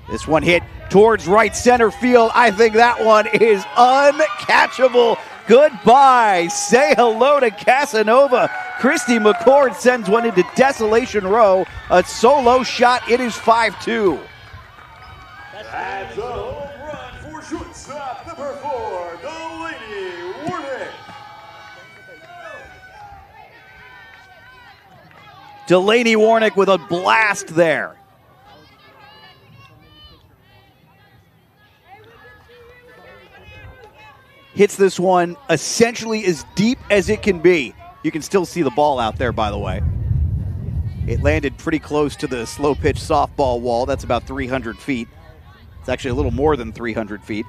This one hit towards right center field. I think that one is uncatchable. Goodbye. Say hello to Casanova. Christy McCord sends one into Desolation Row. A solo shot. It is 5-2. That's a home run for shortstop number 4, Delaney Warnick. Delaney Warnick with a blast there. Hits this one essentially as deep as it can be. You can still see the ball out there, by the way. It landed pretty close to the slow pitch softball wall. That's about 300 feet. It's actually a little more than 300 feet.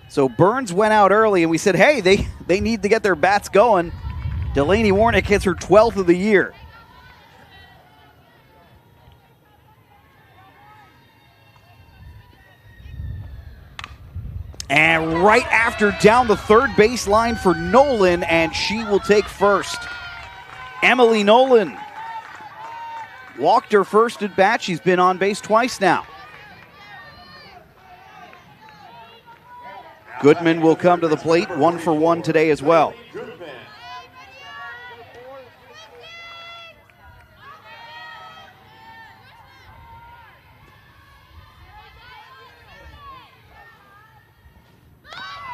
So Burns went out early, and we said, hey, they need to get their bats going. Delaney Warnick hits her 12th of the year. And right after, down the third baseline for Nolan, and she will take first. Emily Nolan walked her first at bat. She's been on base twice now. Goodman will come to the plate, 1 for 1 today as well.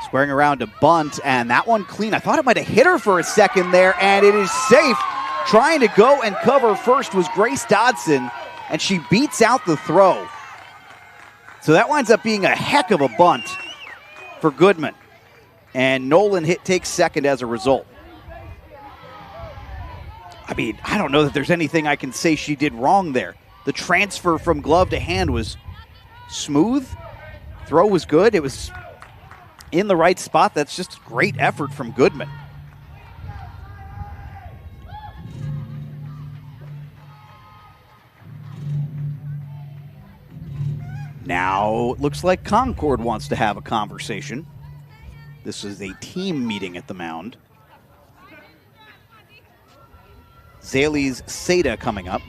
Squaring around to bunt, and that one clean. I thought it might have hit her for a second there, and it is safe. Trying to go and cover first was Grace Dodson, and she beats out the throw. So that winds up being a heck of a bunt for Goodman. And Nolan takes second as a result. I mean, I don't know that there's anything I can say she did wrong there. The transfer from glove to hand was smooth. Throw was good. It was in the right spot. That's just great effort from Goodman. Now, it looks like Concord wants to have a conversation. This is a team meeting at the mound. Zales Seda coming up.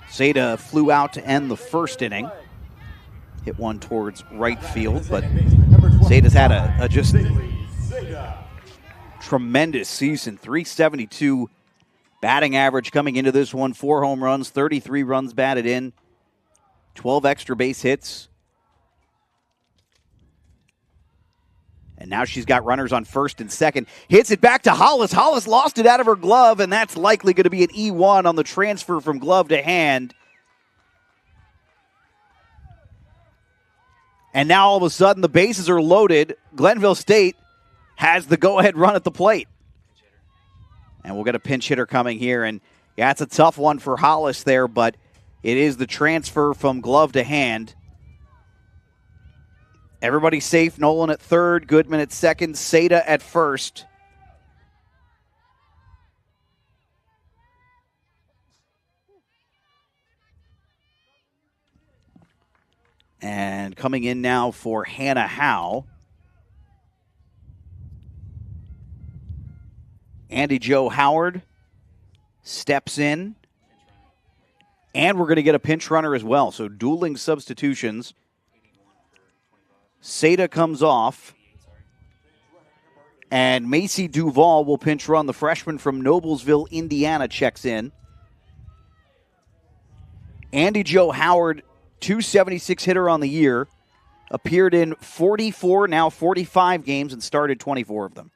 Seda flew out to end the first inning. Hit one towards right field, but Seda's had a just tremendous season. .372 batting average coming into this one. 4 home runs, 33 runs batted in, 12 extra base hits. And now she's got runners on first and second. Hits it back to Hollis. Hollis lost it out of her glove, and that's likely going to be an E1 on the transfer from glove to hand. And now all of a sudden the bases are loaded. Glenville State has the go-ahead run at the plate. And we'll get a pinch hitter coming here. And yeah, it's a tough one for Hollis there, but it is the transfer from glove to hand. Everybody safe. Nolan at third, Goodman at second, Seda at first. And coming in now for Hannah Howe, Andy Jo Howard steps in. And we're going to get a pinch runner as well. So dueling substitutions. Seda comes off. And Macy Duval will pinch run. The freshman from Noblesville, Indiana, checks in. Andy Jo Howard, 276 hitter on the year. Appeared in 44, now 45 games and started 24 of them.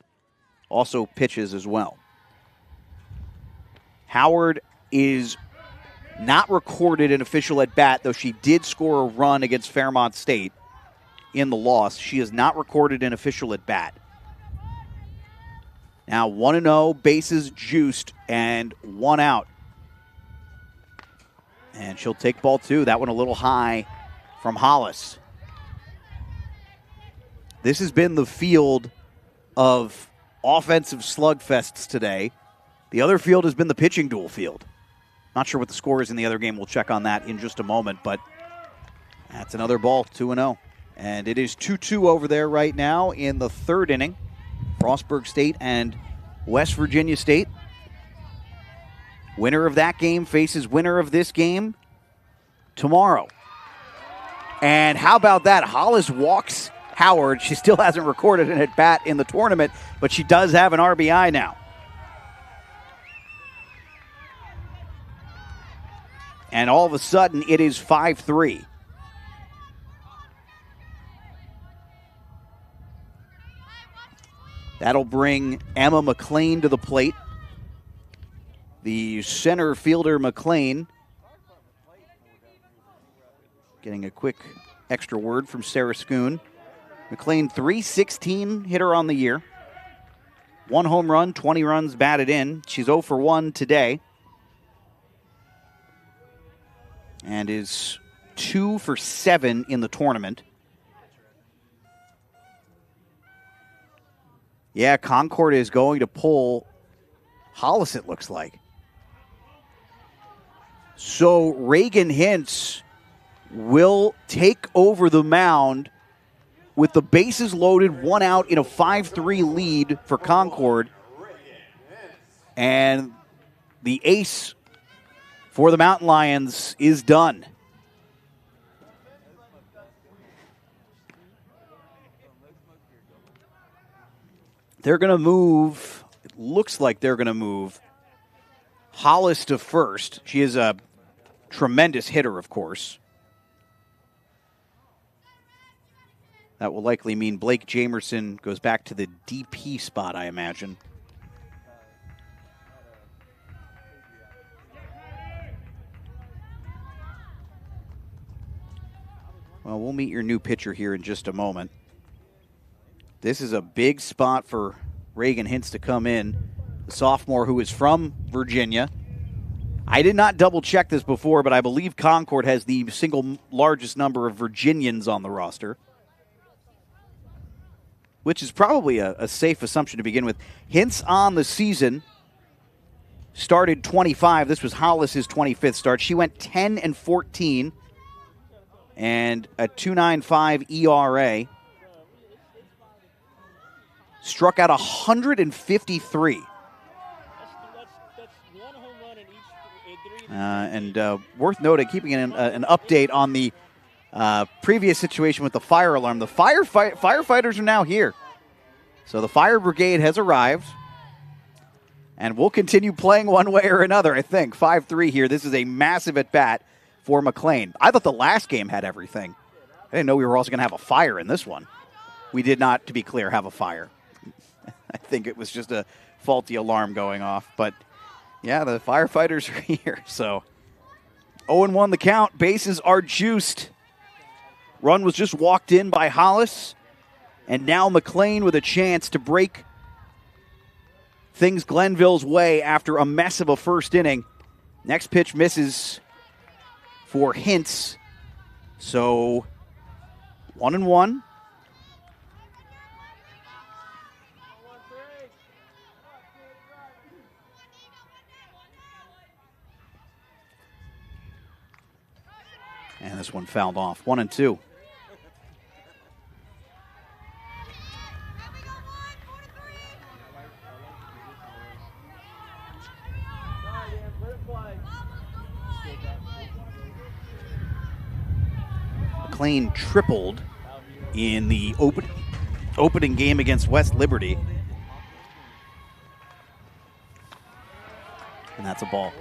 Also pitches as well. Howard is not recorded an official at bat, though she did score a run against Fairmont State in the loss. She is not recorded an official at bat. Now 1-0, bases juiced, and 1 out. And she'll take ball 2. That one a little high from Hollis. This has been the field of offensive slugfests today. The other field has been the pitching duel field. Not sure what the score is in the other game. We'll check on that in just a moment, but that's another ball, 2-0. And it is 2-2 over there right now in the third inning. Frostburg State and West Virginia State. Winner of that game faces winner of this game tomorrow. And how about that? Hollis walks Howard. She still hasn't recorded an at-bat in the tournament, but she does have an RBI now. And all of a sudden, it is 5-3. That'll bring Emma McLean to the plate. The center fielder, McLean, getting a quick extra word from Sarah Schoon. McLean, .316 hitter on the year. 1 home run, 20 runs batted in. She's 0 for 1 today. And is 2 for 7 in the tournament. Yeah, Concord is going to pull Hollis, it looks like. So Reagan Hintz will take over the mound with the bases loaded, 1 out in a 5-3 lead for Concord. And the ace for the Mountain Lions is done. They're going to move, it looks like they're going to move Hollis to first. She is a tremendous hitter, of course. That will likely mean Blake Jamerson goes back to the DP spot, I imagine. Well, we'll meet your new pitcher here in just a moment. This is a big spot for Reagan Hintz to come in. The sophomore who is from Virginia. I did not double check this before, but I believe Concord has the single largest number of Virginians on the roster, which is probably a safe assumption to begin with. Hintz on the season started 25. This was Hollis's 25th start. She went 10-14 and a 2.95 ERA. Struck out 153. And worth noting, keeping an update on the previous situation with the fire alarm. The firefighters are now here. So the fire brigade has arrived. And we'll continue playing one way or another, I think. 5-3 here. This is a massive at-bat for McLean. I thought the last game had everything. I didn't know we were also going to have a fire in this one. We did not, to be clear, have a fire. I think it was just a faulty alarm going off. But, yeah, the firefighters are here. So 0-1 the count. Bases are juiced. Run was just walked in by Hollis. And now McLean with a chance to break things Glenville's way after a mess of a first inning. Next pitch misses for Hintz. So 1-1. And this one fouled off. 1-2. McLean tripled in the opening game against West Liberty. And that's a ball.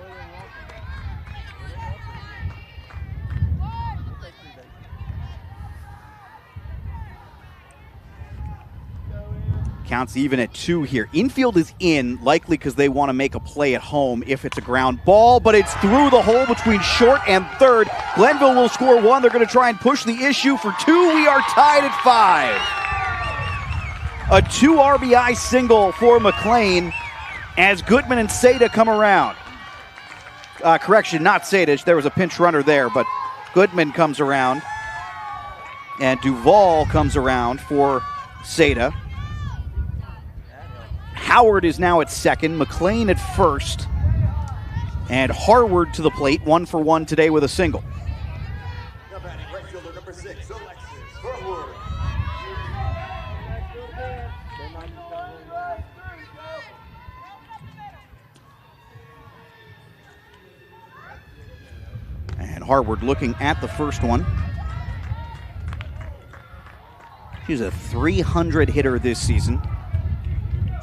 Counts even at 2 here. Infield is in, likely because they want to make a play at home if it's a ground ball, but it's through the hole between short and third. Glenville will score 1. They're going to try and push the issue for 2. We are tied at 5. A 2 RBI single for McLean as Goodman and Seda come around. Correction, not Seda. There was a pinch runner there, but Goodman comes around. And Duvall comes around for Seda. Howard is now at second, McLean at first, and Harward to the plate, 1 for 1 today with a single. Now batting right fielder number 6, Alexis Harward. And Harward looking at the first one. She's a 300 hitter this season.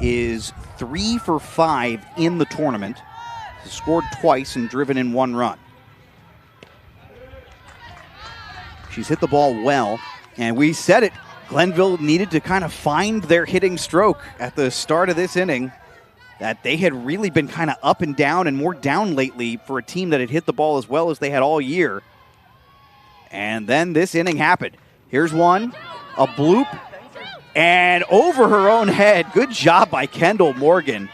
Is 3 for 5 in the tournament. Has scored twice and driven in 1 run. She's hit the ball well, and we said it. Glenville needed to kind of find their hitting stroke at the start of this inning. That they had really been kind of up and down and more down lately for a team that had hit the ball as well as they had all year. And then this inning happened. Here's one, a bloop. And over her own head, good job by Kendall Morgan,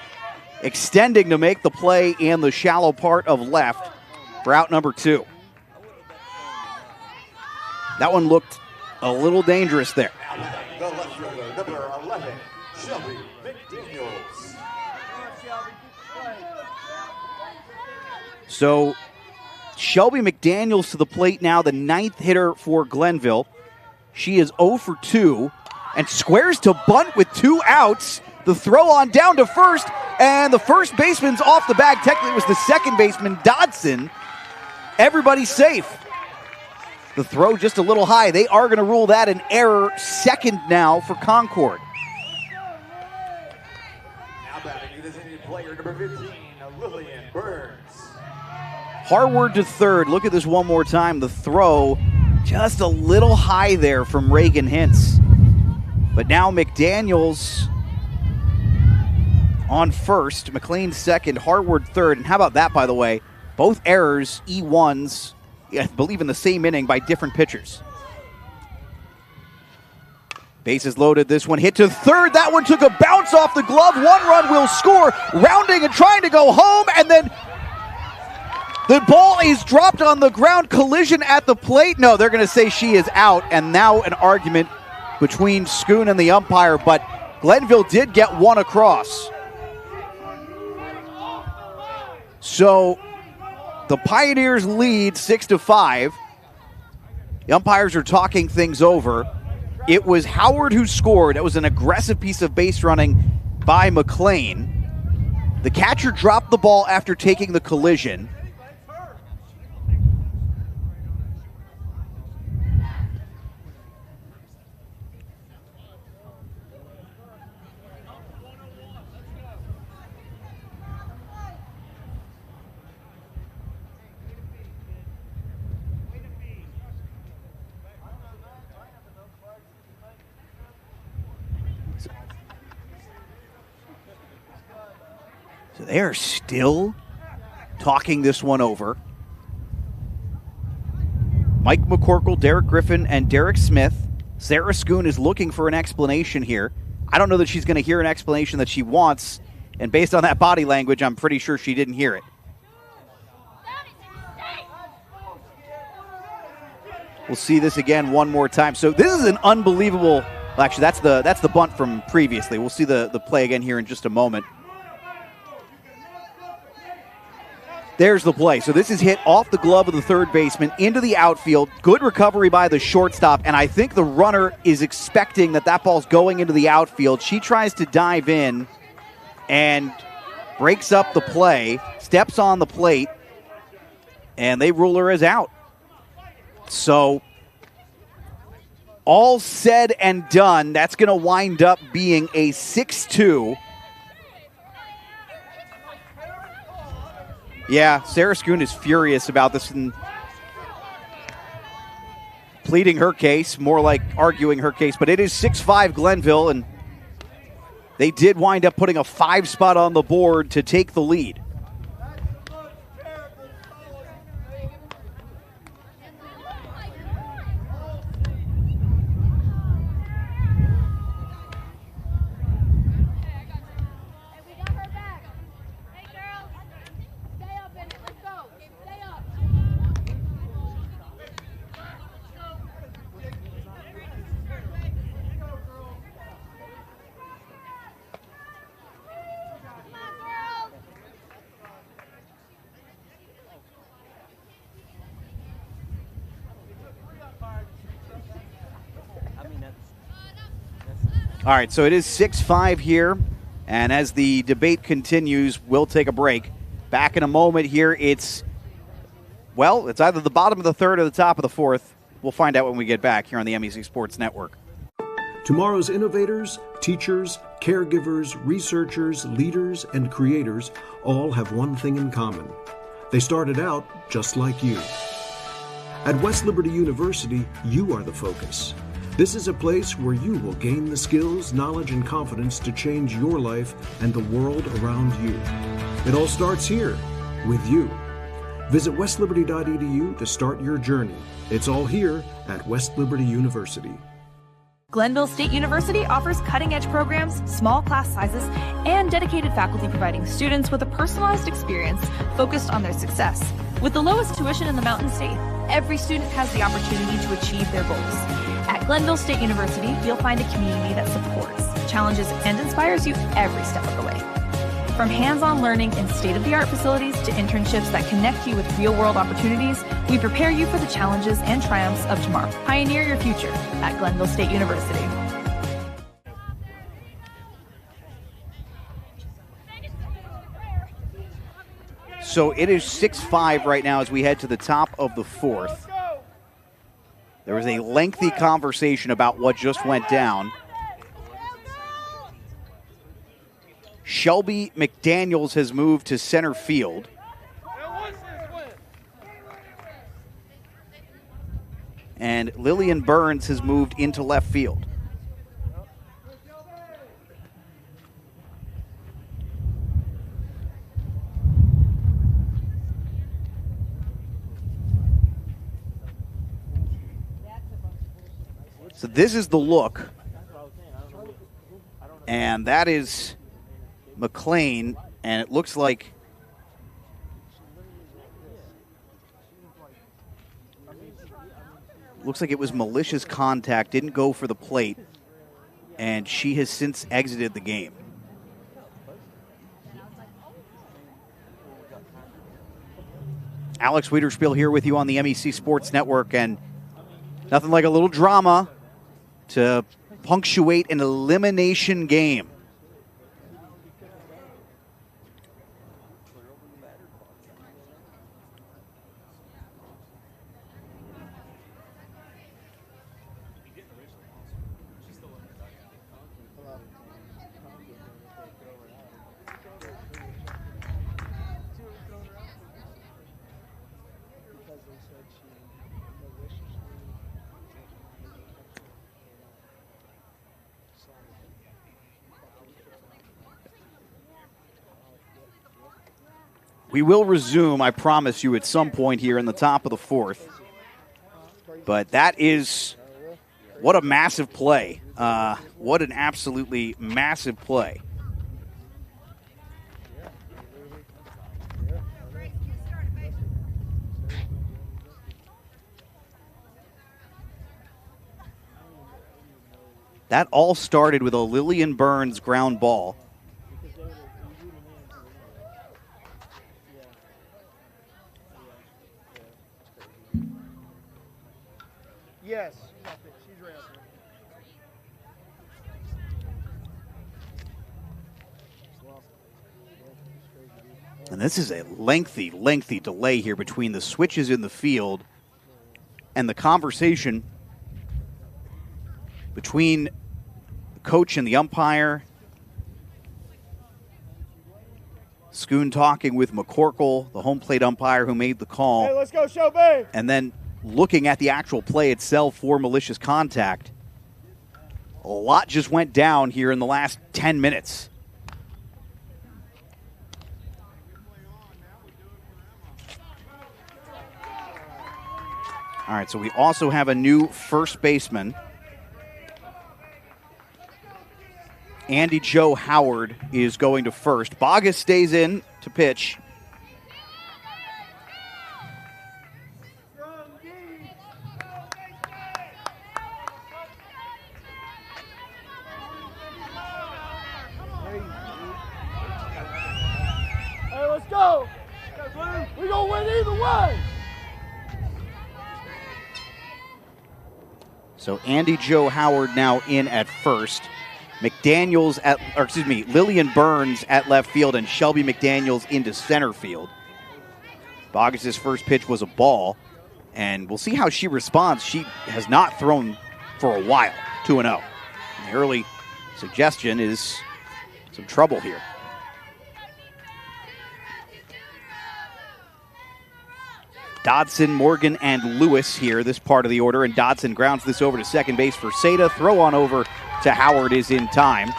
extending to make the play in the shallow part of left for out number 2. That one looked a little dangerous there. The left fielder, number 11, Shelby McDaniels. So Shelby McDaniels to the plate now, the 9th hitter for Glenville. She is 0 for 2. And squares to bunt with 2 outs. The throw on down to first, and the first baseman's off the bag. Technically, it was the second baseman, Dodson. Everybody's safe. The throw just a little high. They are going to rule that an error. Second now for Concord. Now batting the designated player, number 15, Lillian Burns. Harward to third. Look at this one more time. The throw just a little high there from Reagan Hintz. But now McDaniels on first, McLean second, Harward third. And how about that, by the way? Both errors, E1s, I believe in the same inning by different pitchers. Bases loaded, this one hit to third. That one took a bounce off the glove. 1 run will score, rounding and trying to go home. And then the ball is dropped on the ground, collision at the plate. No, they're going to say she is out. And now an argument between Schoon and the umpire, but Glenville did get 1 across. So the Pioneers lead 6-5. The umpires are talking things over. It was Howard who scored. It was an aggressive piece of base running by McLean. The catcher dropped the ball after taking the collision. So they are still talking this one over. Mike McCorkle, Derek Griffin, and Derek Smith. Sarah Schoon is looking for an explanation here. I don't know that she's going to hear an explanation that she wants, and based on that body language, I'm pretty sure she didn't hear it. We'll see this again one more time. So this is an unbelievable. Well, actually, that's the bunt from previously. We'll see the play again here in just a moment. There's the play. So this is hit off the glove of the third baseman into the outfield. Good recovery by the shortstop, and I think the runner is expecting that ball's going into the outfield. She tries to dive in and breaks up the play, steps on the plate, and they rule her as out. So all said and done, that's going to wind up being a 6-2. Yeah, Sarah Schoon is furious about this and pleading her case, more like arguing her case, but it is 6-5 Glenville, and they did wind up putting a 5 spot on the board to take the lead. All right, so it is 6-5 here, and as the debate continues, we'll take a break. Back in a moment here, it's either the bottom of the third or the top of the fourth. We'll find out when we get back here on the MEC Sports Network. Tomorrow's innovators, teachers, caregivers, researchers, leaders, and creators all have one thing in common. They started out just like you. At West Liberty University, you are the focus. This is a place where you will gain the skills, knowledge, and confidence to change your life and the world around you. It all starts here, with you. Visit westliberty.edu to start your journey. It's all here at West Liberty University. Glenville State University offers cutting-edge programs, small class sizes, and dedicated faculty providing students with a personalized experience focused on their success. With the lowest tuition in the Mountain State, every student has the opportunity to achieve their goals. At Glenville State University, you'll find a community that supports, challenges, and inspires you every step of the way. From hands-on learning in state-of-the-art facilities to internships that connect you with real-world opportunities, we prepare you for the challenges and triumphs of tomorrow. Pioneer your future at Glenville State University. So it is 6-5 right now as we head to the top of the fourth. There was a lengthy conversation about what just went down. Shelby McDaniels has moved to center field. And Lillian Burns has moved into left field. So this is the look. And that is McLean, and it looks like it was malicious contact, didn't go for the plate, and she has since exited the game. Alex Wiederspiel here with you on the MEC Sports Network, and nothing like a little drama to punctuate an elimination game. We will resume, I promise you, at some point here in the top of the fourth. But that is, what a massive play. What an absolutely massive play. That all started with a Lillian Burns ground ball. Yes. She's right up there. And this is a lengthy, lengthy delay here between the switches in the field and the conversation between the coach and the umpire. Schoon talking with McCorkle, the home plate umpire who made the call. Hey, let's go, Show Bay. And then looking at the actual play itself for malicious contact. A lot just went down here in the last 10 minutes. All right, so we also have a new first baseman. Andy Joe Howard is going to first. Bogus stays in to pitch. Hey, let's go. We're going to win either way. So Andy Joe Howard now in at first. Lillian Burns at left field and Shelby McDaniels into center field. Bogus' first pitch was a ball, and we'll see how she responds. She has not thrown for a while, 2-0. The early suggestion is some trouble here. Dodson, Morgan, and Lewis here, this part of the order, and Dodson grounds this over to second base for Seda. Throw on over to Howard is in time.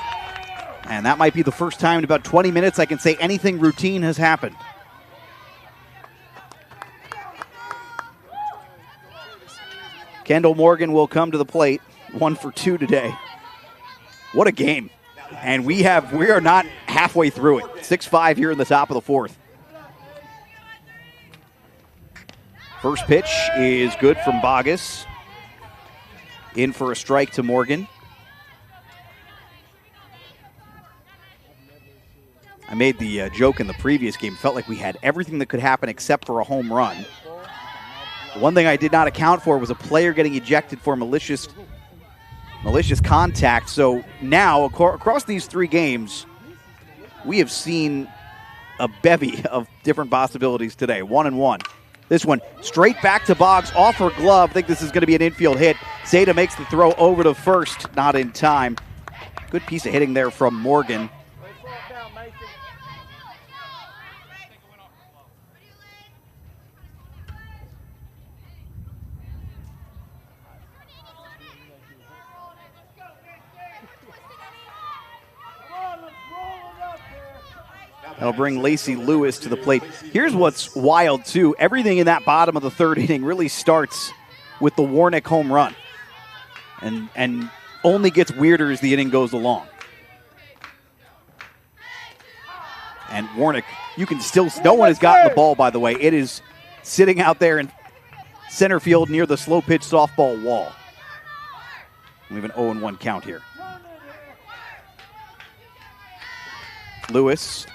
And that might be the first time in about 20 minutes I can say anything routine has happened. Kendall Morgan will come to the plate. 1 for 2 today. What a game. And we are not halfway through it. 6-5 here in the top of the fourth. First pitch is good from Bogus. In for a strike to Morgan. I made the joke in the previous game. Felt like we had everything that could happen except for a home run. The one thing I did not account for was a player getting ejected for malicious contact. So now, across these 3 games, we have seen a bevy of different possibilities today. 1-1. This one straight back to Boggs, off her glove. I think this is going to be an infield hit. Zeta makes the throw over to first, not in time. Good piece of hitting there from Morgan. That'll bring Lacey Lewis to the plate. Here's what's wild, too. Everything in that bottom of the third inning really starts with the Warnick home run and only gets weirder as the inning goes along. And Warnick, you can still, no one has gotten the ball, by the way. It is sitting out there in center field near the slow pitch softball wall. We have an 0-1 count here. Lewis.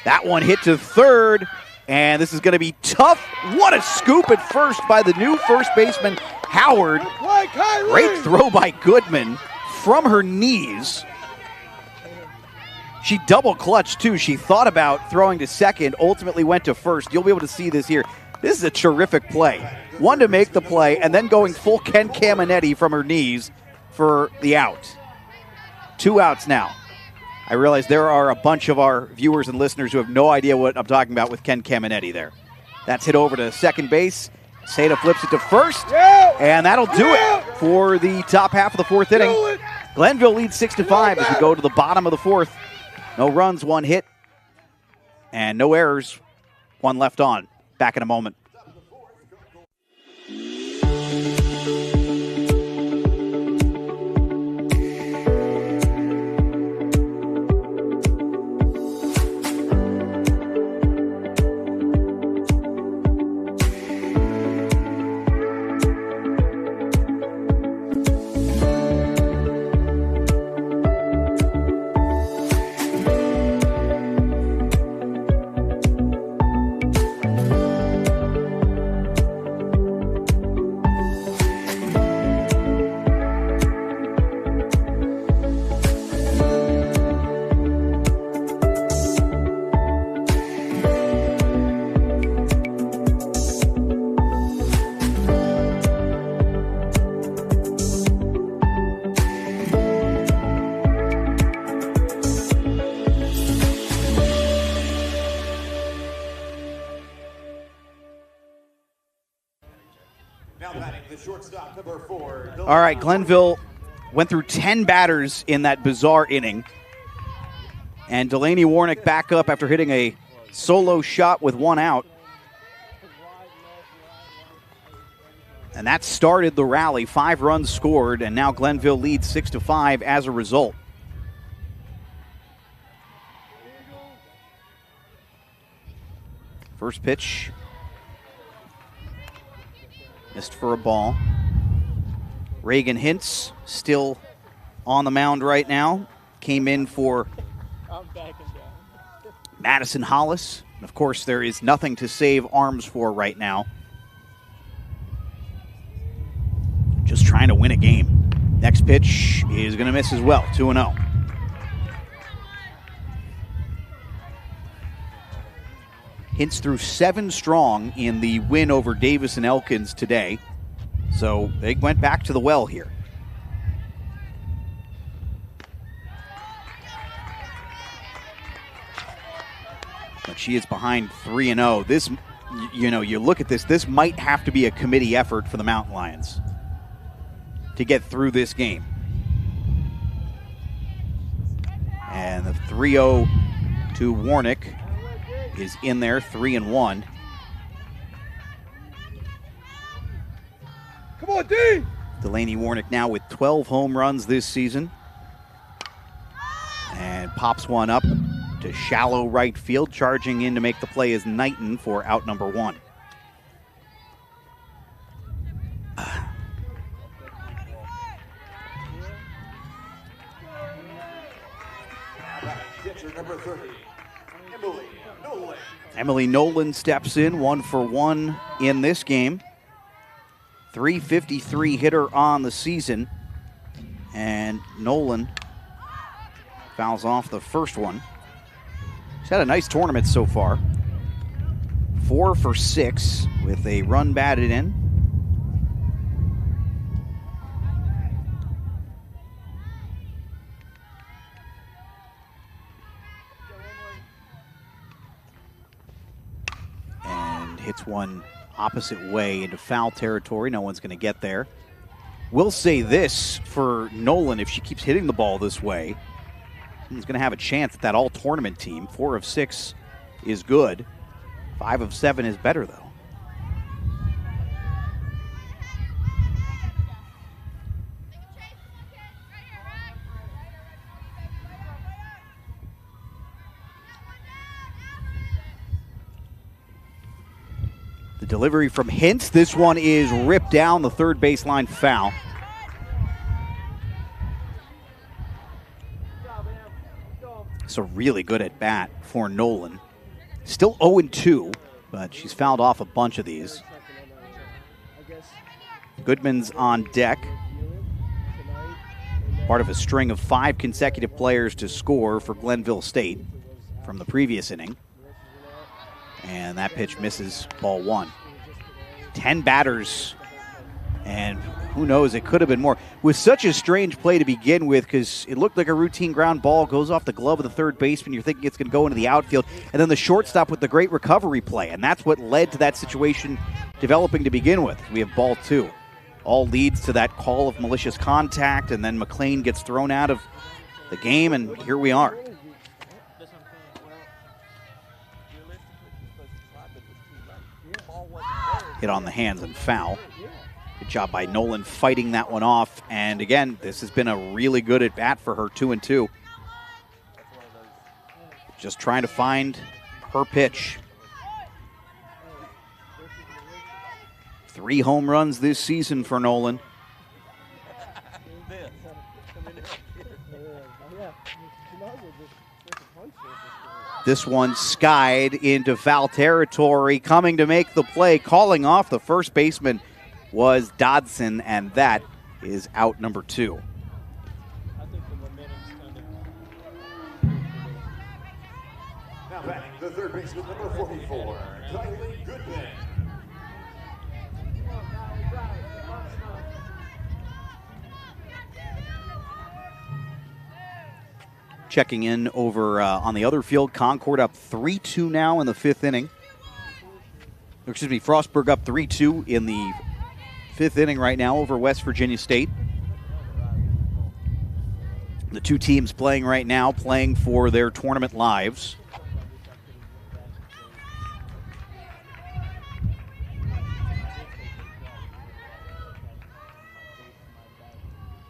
That one hit to third, and this is going to be tough. What a scoop at first by the new first baseman, Howard. Great throw by Goodman from her knees. She double clutched, too. She thought about throwing to second, ultimately went to first. You'll be able to see this here. This is a terrific play. One to make the play, and then going full Ken Caminetti from her knees for the out. 2 outs now. I realize there are a bunch of our viewers and listeners who have no idea what I'm talking about with Ken Caminetti there. That's hit over to second base. Seda flips it to first, and that'll do it for the top half of the fourth inning. Glenville leads 6-5 as we go to the bottom of the fourth. No runs, 1 hit, and no errors, 1 left on. Back in a moment. All right, Glenville went through 10 batters in that bizarre inning. And Delaney Warnick back up after hitting a solo shot with one out. And that started the rally. 5 runs scored, and now Glenville leads 6-5 as a result. First pitch. Missed for a ball. Reagan Hintz still on the mound right now. Came in for Madison Hollis. And of course, there is nothing to save arms for right now. Just trying to win a game. Next pitch is going to miss as well. 2-0. Hintz threw 7 strong in the win over Davis and Elkins today. So they went back to the well here. But she is behind 3-0. This, you look at this, this might have to be a committee effort for the Mountain Lions to get through this game. And the 3-0 to Warnick is in there, 3-1. Come on, D! Delaney Warnick now with 12 home runs this season. And pops one up to shallow right field. Charging in to make the play is Knighton for out number 1. Pitcher number 30, Emily Nolan. Emily Nolan steps in, 1 for 1 in this game. 353 hitter on the season. And Nolan fouls off the first one. She's had a nice tournament so far. 4 for 6 with a run batted in. And hits one opposite way into foul territory. No one's going to get there. We'll say this for Nolan, if she keeps hitting the ball this way, he's going to have a chance at that all-tournament team. 4 of 6 is good. 5 of 7 is better, though. The delivery from Hintz. This one is ripped down the third baseline foul. So really good at bat for Nolan. Still 0-2, but she's fouled off a bunch of these. Goodman's on deck. Part of a string of 5 consecutive players to score for Glenville State from the previous inning. And that pitch misses, ball 1. 10 batters, and who knows, it could have been more. With such a strange play to begin with, because it looked like a routine ground ball, goes off the glove of the third baseman, you're thinking it's going to go into the outfield, and then the shortstop with the great recovery play, and that's what led to that situation developing to begin with. We have ball 2. All leads to that call of malicious contact, and then McLean gets thrown out of the game, and here we are. Hit on the hands and foul. Good job by Nolan fighting that one off. And again, this has been a really good at bat for her, 2-2. Just trying to find her pitch. 3 home runs this season for Nolan. This one skied into foul territory. Coming to make the play, calling off the first baseman was Dodson, and that is out number 2. Now batting the third baseman, number 44, Kylie Goodman. Checking in over on the other field, Concord up 3-2 now in the 5th inning. Excuse me, Frostburg up 3-2 in the fifth inning right now over West Virginia State. The two teams playing right now, playing for their tournament lives.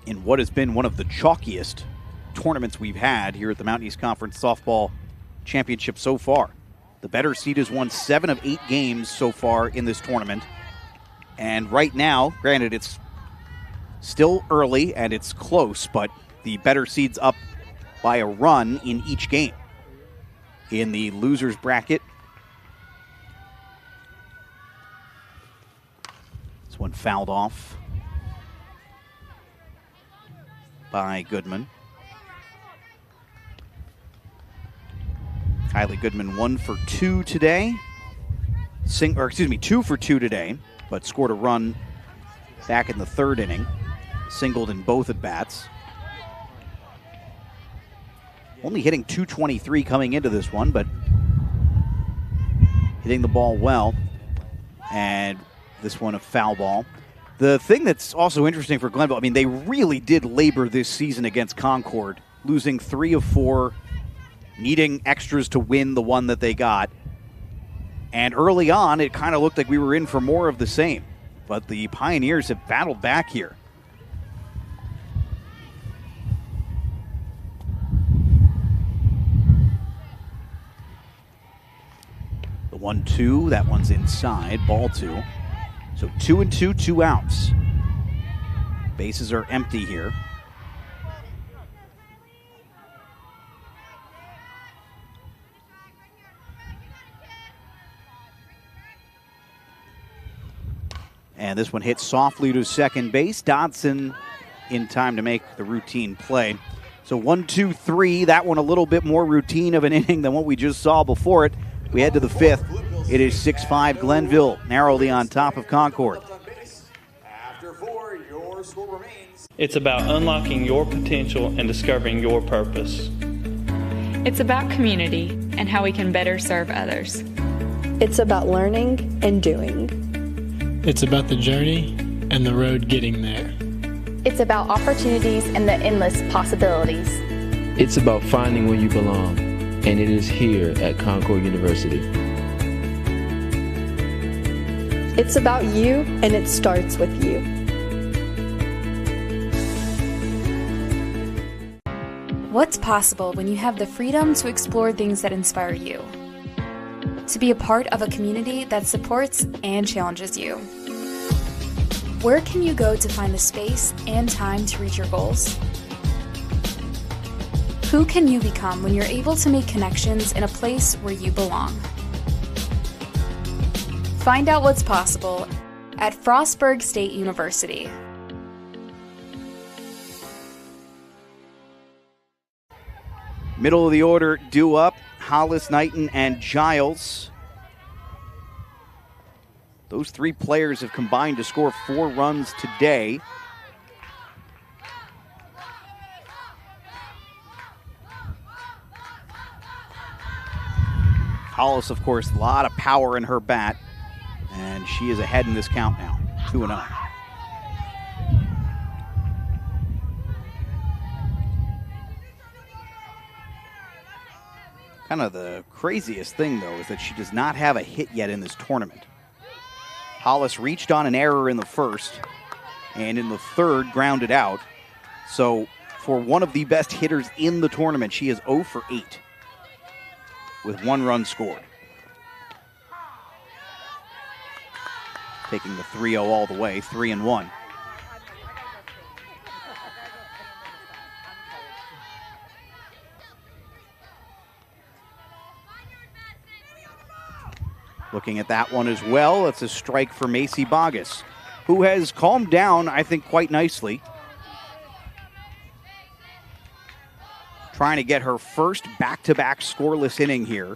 In what has been one of the chalkiest tournaments we've had here at the Mountain East Conference Softball Championship so far. The better seed has won 7 of 8 games so far in this tournament. And right now, granted, it's still early and it's close, but the better seed's up by a run in each game. In the losers bracket, this one fouled off by Goodman. Kylie Goodman 1 for 2 today. 2 for 2 today, but scored a run back in the third inning. Singled in both at bats. Only hitting .223 coming into this one, but hitting the ball well. And this one a foul ball. The thing that's also interesting for Glenville, I mean, they really did labor this season against Concord, losing 3 of 4, needing extras to win the one that they got. And early on, it kind of looked like we were in for more of the same. But the Pioneers have battled back here. The 1-2, that one's inside, ball 2. So 2-2, 2 outs. Bases are empty here. And this one hits softly to second base. Dodson in time to make the routine play. So 1-2-3, that one a little bit more routine of an inning than what we just saw before it. We head to the 5th. It is 6-5 Glenville, narrowly on top of Concord. After 4, your score remains. It's about unlocking your potential and discovering your purpose. It's about community and how we can better serve others. It's about learning and doing. It's about the journey and the road getting there. It's about opportunities and the endless possibilities. It's about finding where you belong, and it is here at Concord University. It's about you, and it starts with you. What's possible when you have the freedom to explore things that inspire you? To be a part of a community that supports and challenges you. Where can you go to find the space and time to reach your goals? Who can you become when you're able to make connections in a place where you belong? Find out what's possible at Frostburg State University. Middle of the order, due up. Hollis, Knighton, and Giles. Those 3 players have combined to score 4 runs today. Hollis, of course, a lot of power in her bat, and she is ahead in this count now, 2-0. Kind of the craziest thing, though, is that she does not have a hit yet in this tournament. Hollis reached on an error in the first, and in the third, grounded out. So, for one of the best hitters in the tournament, she is 0 for 8 with 1 run scored. Taking the 3-0 all the way, 3-1. Looking at that one as well, it's a strike for Macy Bogus, who has calmed down, I think, quite nicely. Trying to get her first back-to-back scoreless inning here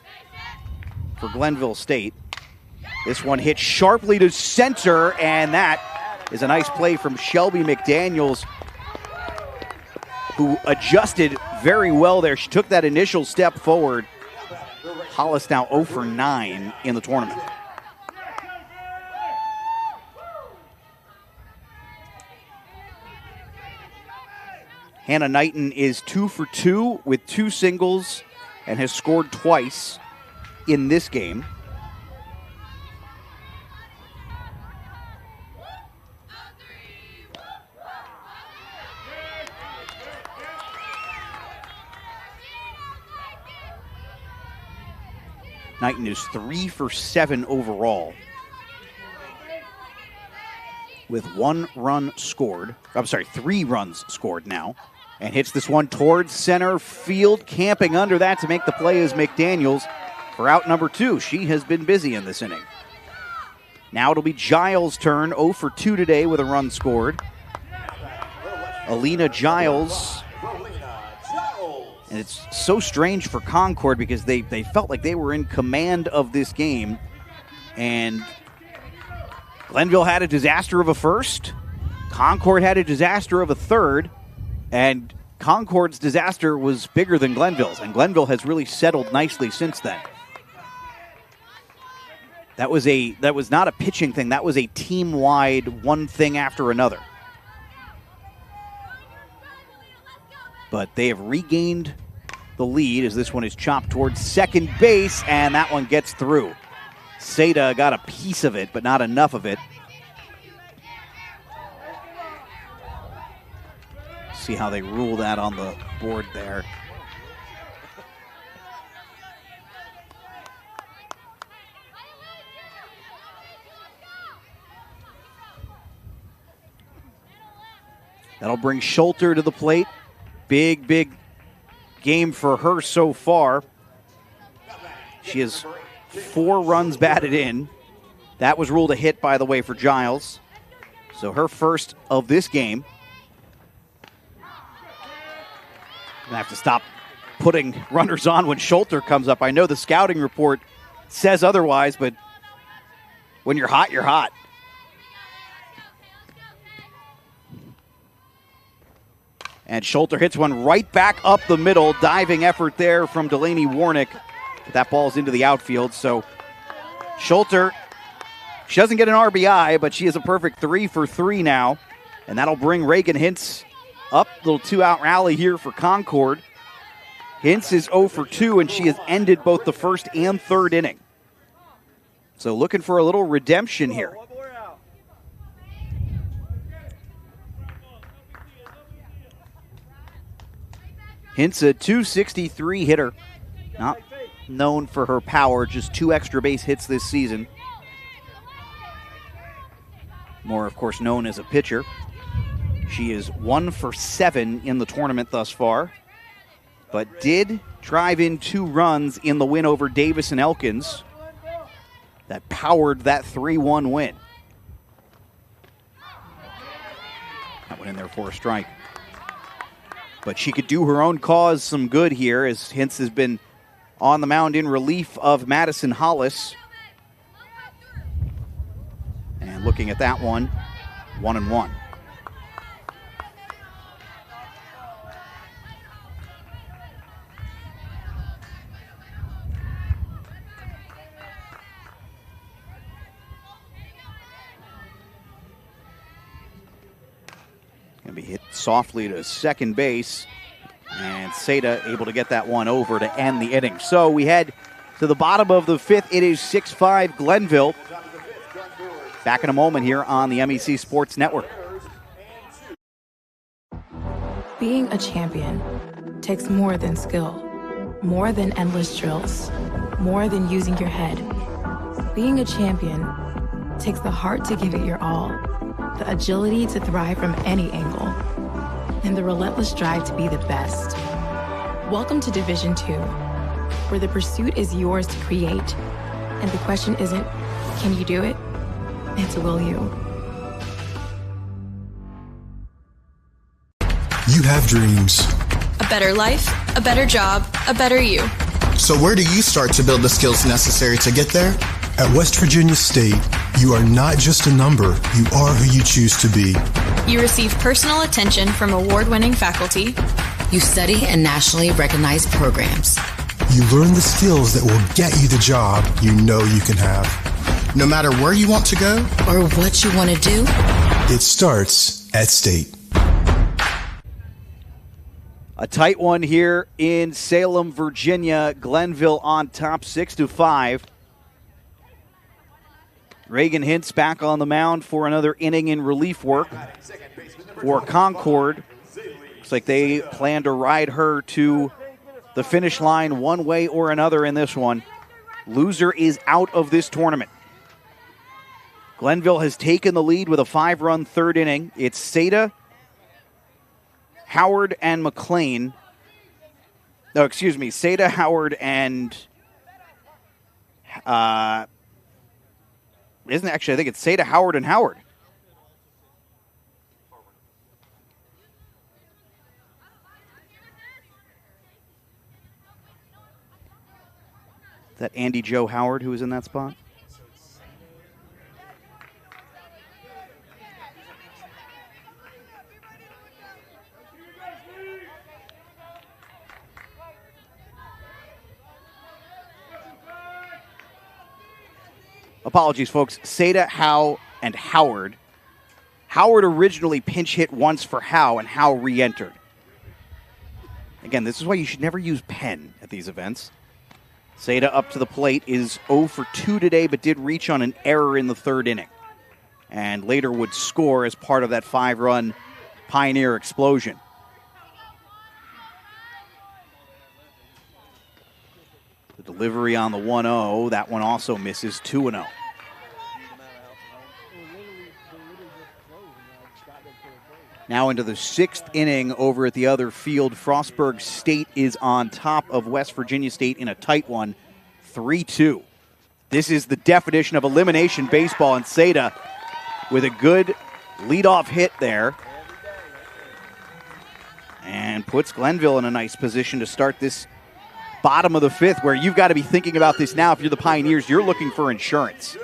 for Glenville State. This one hit sharply to center, and that is a nice play from Shelby McDaniels, who adjusted very well there. She took that initial step forward. Hollis now 0 for 9 in the tournament. Hannah Knighton is 2 for 2 with 2 singles and has scored twice in this game. Knighton is 3 for 7 overall with 1 run scored. I'm sorry, 3 runs scored now. And hits this one towards center field. Camping under that to make the play is McDaniels for out number 2. She has been busy in this inning. Now it'll be Giles' turn. 0 for 2 today with a run scored. Alina Giles. And it's so strange for Concord because they felt like they were in command of this game. And Glenville had a disaster of a first. Concord had a disaster of a third. And Concord's disaster was bigger than Glenville's, and Glenville has really settled nicely since then. That was not a pitching thing. That was a team-wide one thing after another. But they have regained the lead as this one is chopped towards second base, and that one gets through. Seda got a piece of it, but not enough of it. See how they rule that on the board there. That'll bring Schulter to the plate. Big game for her so far. She has 4 runs batted in. That was ruled a hit, by the way, for Giles. So her first of this game. Gonna have to stop putting runners on when Schulter comes up. I know the scouting report says otherwise, but when you're hot, you're hot. And Schulter hits one right back up the middle. Diving effort there from Delaney Warnick. But that ball's into the outfield. So Schulter, she doesn't get an RBI, but she is a perfect 3 for 3 now. And that'll bring Reagan Hintz up. Little 2-out rally here for Concord. Hintz is 0 for 2, and she has ended both the first and third inning. So looking for a little redemption here. Hintz, a .263 hitter. Not known for her power, just 2 extra base hits this season. More, of course, known as a pitcher. She is 1 for 7 in the tournament thus far, but did drive in 2 runs in the win over Davis and Elkins that powered that 3-1 win. That went in there for a strike. But she could do her own cause some good here, as Hintz has been on the mound in relief of Madison Hollis. And looking at that one, 1-1. Going to be hit softly to second base. And Seda able to get that one over to end the inning. So we head to the bottom of the 5th. It is 6-5 Glenville. Back in a moment here on the MEC Sports Network. Being a champion takes more than skill, more than endless drills, more than using your head. Being a champion takes the heart to give it your all, the agility to thrive from any angle, and the relentless drive to be the best. Welcome to Division 2, where the pursuit is yours to create, and the question isn't, can you do it? It's will you. You have dreams. A better life, a better job, a better you. So where do you start to build the skills necessary to get there? At West Virginia State, you are not just a number, you are who you choose to be. You receive personal attention from award-winning faculty. You study in nationally recognized programs. You learn the skills that will get you the job you know you can have. No matter where you want to go or what you want to do, it starts at State. A tight one here in Salem, Virginia. Glenville on top 6-5. Reagan Hintz back on the mound for another inning in relief work for Concord. Looks like they plan to ride her to the finish line one way or another in this one. Loser is out of this tournament. Glenville has taken the lead with a 5-run third inning. It's Seda, Howard, and McLean. No, excuse me, Seda, Howard, and I think it's Seda, Howard, and Howard. Is that Andy Joe Howard who was in that spot? Apologies, folks. Seda, Howe, and Howard. Howard originally pinch hit once for Howe, and Howe re-entered. Again, this is why you should never use pen at these events. Seda up to the plate is 0 for 2 today, but did reach on an error in the third inning. And later would score as part of that 5-run Pioneer explosion. The delivery on the 1-0, that one also misses, 2-0. Now into the 6th inning over at the other field. Frostburg State is on top of West Virginia State in a tight one, 3-2. This is the definition of elimination baseball, and Seda with a good leadoff hit there. And puts Glenville in a nice position to start this bottom of the 5th, where you've got to be thinking about this now. If you're the Pioneers, you're looking for insurance.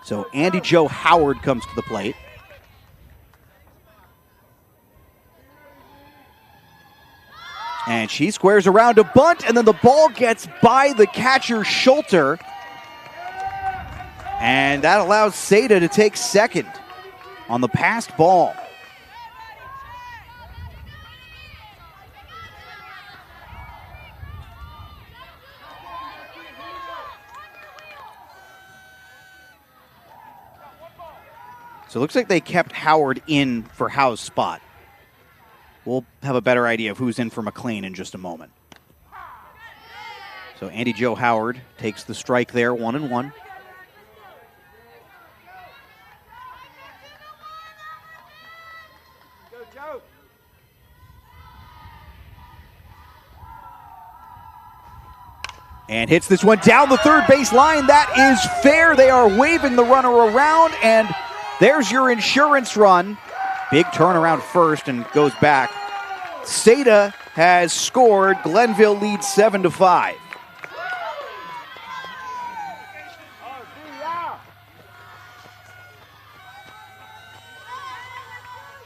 So Andy Joe Howard comes to the plate. And she squares around a bunt, and then the ball gets by the catcher, Schulter. And that allows Seda to take second on the passed ball. So it looks like they kept Howard in for Howe's spot. We'll have a better idea of who's in for McLean in just a moment. So Andy Joe Howard takes the strike there, 1-1. And hits this one down the third base line. That is fair. They are waving the runner around, and there's your insurance run. Big turnaround first and goes back. Seda has scored. Glenville leads 7-5.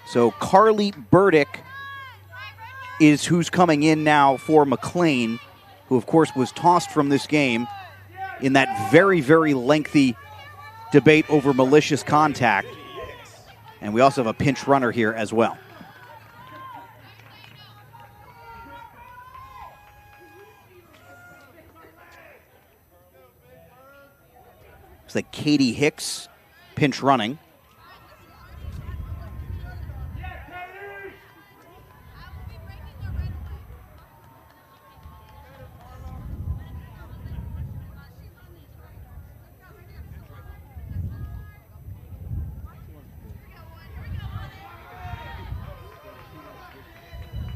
So Carly Burdick is who's coming in now for McLean, who of course was tossed from this game in that very, very lengthy debate over malicious contact. And we also have a pinch runner here as well. It's like Katie Hicks pinch running.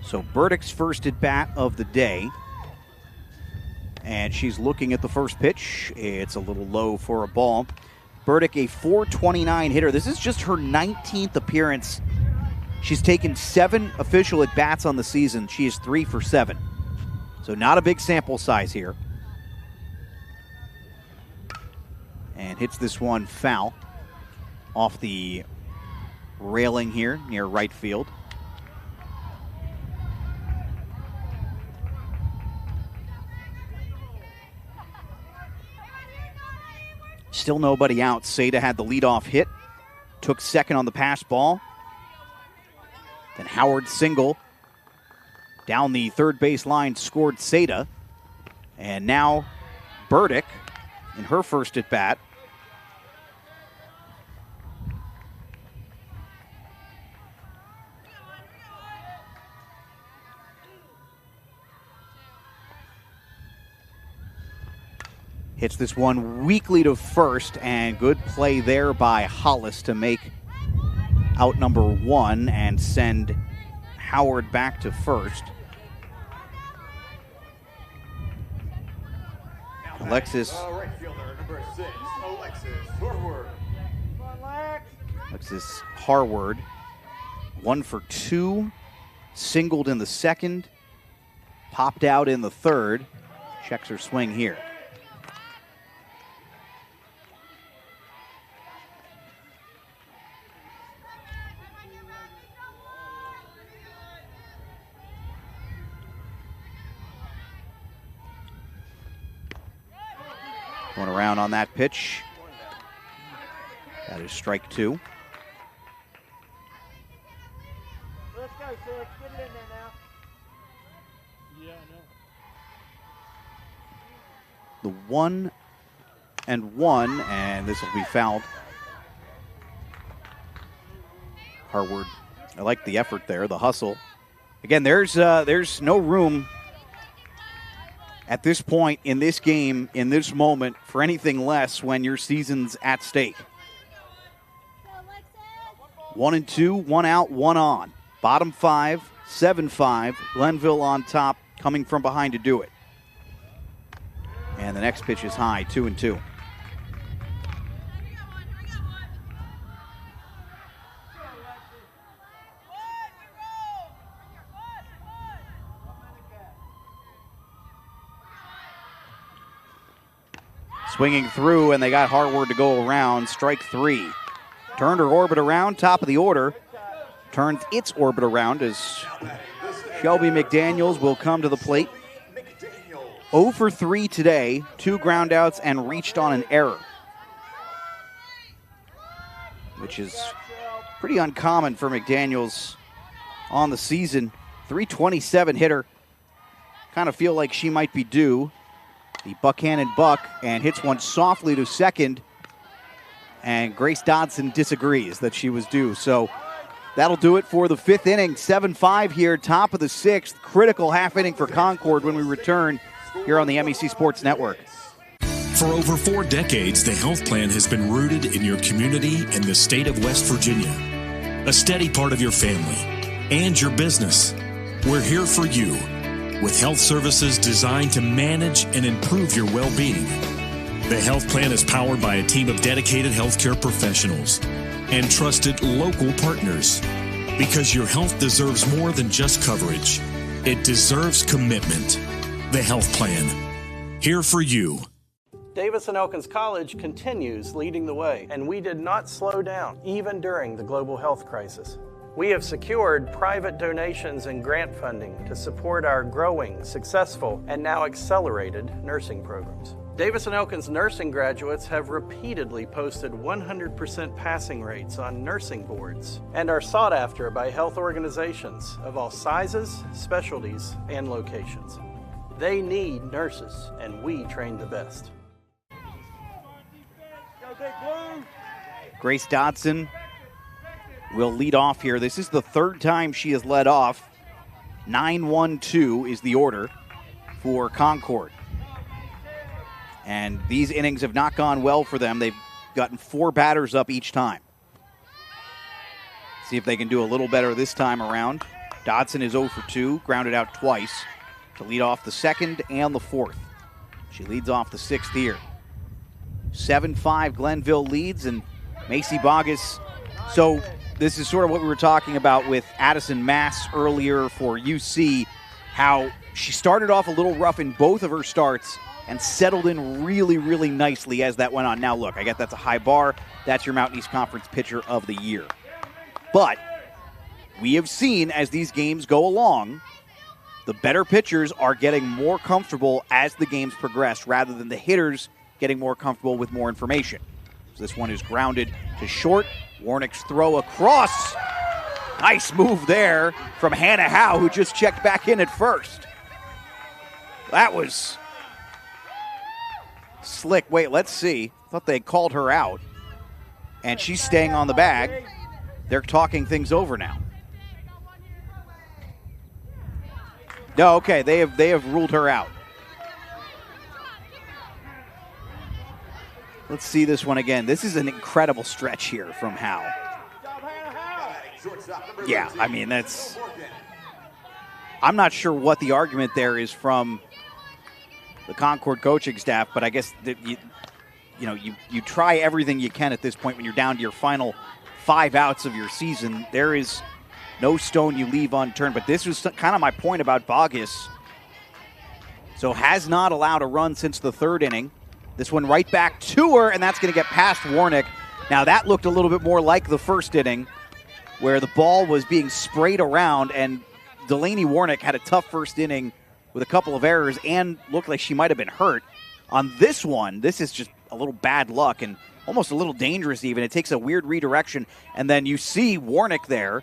So Burdick's first at bat of the day. And she's looking at the first pitch. It's a little low for a ball. Burdick, a .429 hitter. This is just her 19th appearance. She's taken 7 official at bats on the season. She is 3 for 7. So not a big sample size here. And hits this one foul off the railing here near right field. Still nobody out. Seda had the leadoff hit. Took second on the pass ball. Then Howard single. Down the third base line scored Seda. And now Burdick in her first at bat. Hits this one weakly to first, and good play there by Hollis to make out number one and send Howard back to first. Alexis Harward, 1 for 2, singled in the second, popped out in the third, checks her swing here. Going around on that pitch. That is strike two. Let's go, Six. Get it in there now. Yeah, I know. The 1-1, and this will be fouled. Harward, I like the effort there, the hustle. Again, there's no room at this point in this game, in this moment, for anything less when your season's at stake. 1-2, 1 out, 1 on. Bottom 5, 7-5. Glenville on top, coming from behind to do it. And the next pitch is high, 2-2. Swinging through, and they got Harward to go around. Strike three. Turned her orbit around, top of the order. Turns its orbit around as Shelby McDaniels will come to the plate. 0 for 3 today, 2 groundouts, and reached on an error, which is pretty uncommon for McDaniels on the season. 327 hitter. Kind of feel like she might be due. The Buchanan buck, and hits one softly to second. And Grace Dodson disagrees that she was due. So that'll do it for the 5th inning. 7-5 here, top of the 6th. Critical half inning for Concord when we return here on the MEC Sports Network. For over 4 decades, the health plan has been rooted in your community and the state of West Virginia. A steady part of your family and your business. We're here for you, with health services designed to manage and improve your well-being. The health plan is powered by a team of dedicated healthcare professionals and trusted local partners, because your health deserves more than just coverage. It deserves commitment. The health plan, here for you. Davis and Elkins College continues leading the way, and we did not slow down, even during the global health crisis. We have secured private donations and grant funding to support our growing, successful, and now accelerated nursing programs. Davis and Elkins nursing graduates have repeatedly posted 100% passing rates on nursing boards and are sought after by health organizations of all sizes, specialties, and locations. They need nurses, and we train the best. Grace Dodson will lead off here. This is the 3rd time she has led off. 9-1-2 is the order for Concord. And these innings have not gone well for them. They've gotten 4 batters up each time. See if they can do a little better this time around. Dodson is 0 for 2, grounded out twice to lead off the 2nd and the 4th. She leads off the 6th here. 7-5 Glenville leads, and Macy Bogus. So this is sort of what we were talking about with Addison Mass earlier for UC, how she started off a little rough in both of her starts and settled in really, really nicely as that went on. Now look, I get that's a high bar. That's your Mountain East Conference Pitcher of the Year. But we have seen as these games go along, the better pitchers are getting more comfortable as the games progress rather than the hitters getting more comfortable with more information. So this one is grounded to short. Warnick's throw across. Nice move there from Hannah Howe, who just checked back in at first. That was slick. Wait, let's see. Thought they called her out. And she's staying on the bag. They're talking things over now. No, okay, they have ruled her out. Let's see this one again. This is an incredible stretch here from Howe. Yeah, I mean, that's... I'm not sure what the argument there is from the Concord coaching staff, but I guess that you try everything you can at this point when you're down to your final 5 outs of your season. There is no stone you leave unturned, but this was kind of my point about Bogus. So has not allowed a run since the 3rd inning. This one right back to her, and that's going to get past Warnick. Now that looked a little bit more like the 1st inning, where the ball was being sprayed around, and Delaney Warnick had a tough 1st inning with a couple of errors and looked like she might have been hurt. On this one, this is just a little bad luck and almost a little dangerous even. It takes a weird redirection, and then you see Warnick there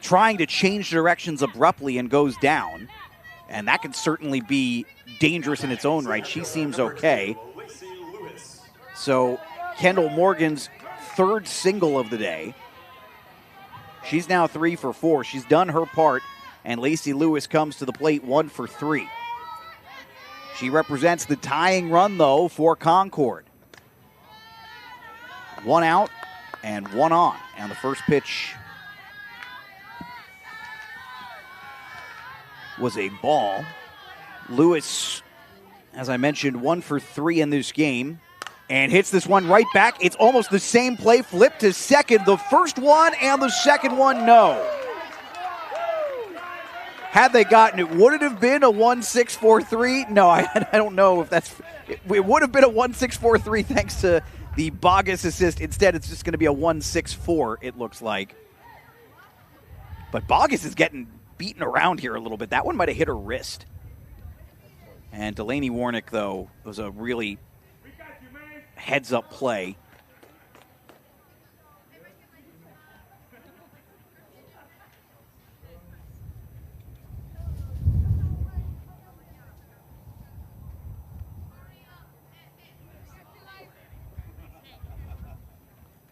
trying to change directions abruptly and goes down, and that can certainly be dangerous in its own right. She seems okay. So Kendall Morgan's 3rd single of the day. She's now 3 for 4. She's done her part, and Lacey Lewis comes to the plate 1 for 3. She represents the tying run, though, for Concord. 1 out and 1 on. And the first pitch was a ball. Lewis, as I mentioned, 1 for 3 in this game, and hits this one right back. It's almost the same play, flip to second. The first one and the second one, no. Had they gotten it, would it have been a 1-6-4-3? No, I don't know if that's... It would have been a 1-6-4-3 thanks to the Bogus assist. Instead, it's just going to be a 1-6-4, it looks like. But Bogus is getting beaten around here a little bit. That one might have hit her wrist. And Delaney Warnick, though, was a really heads-up play.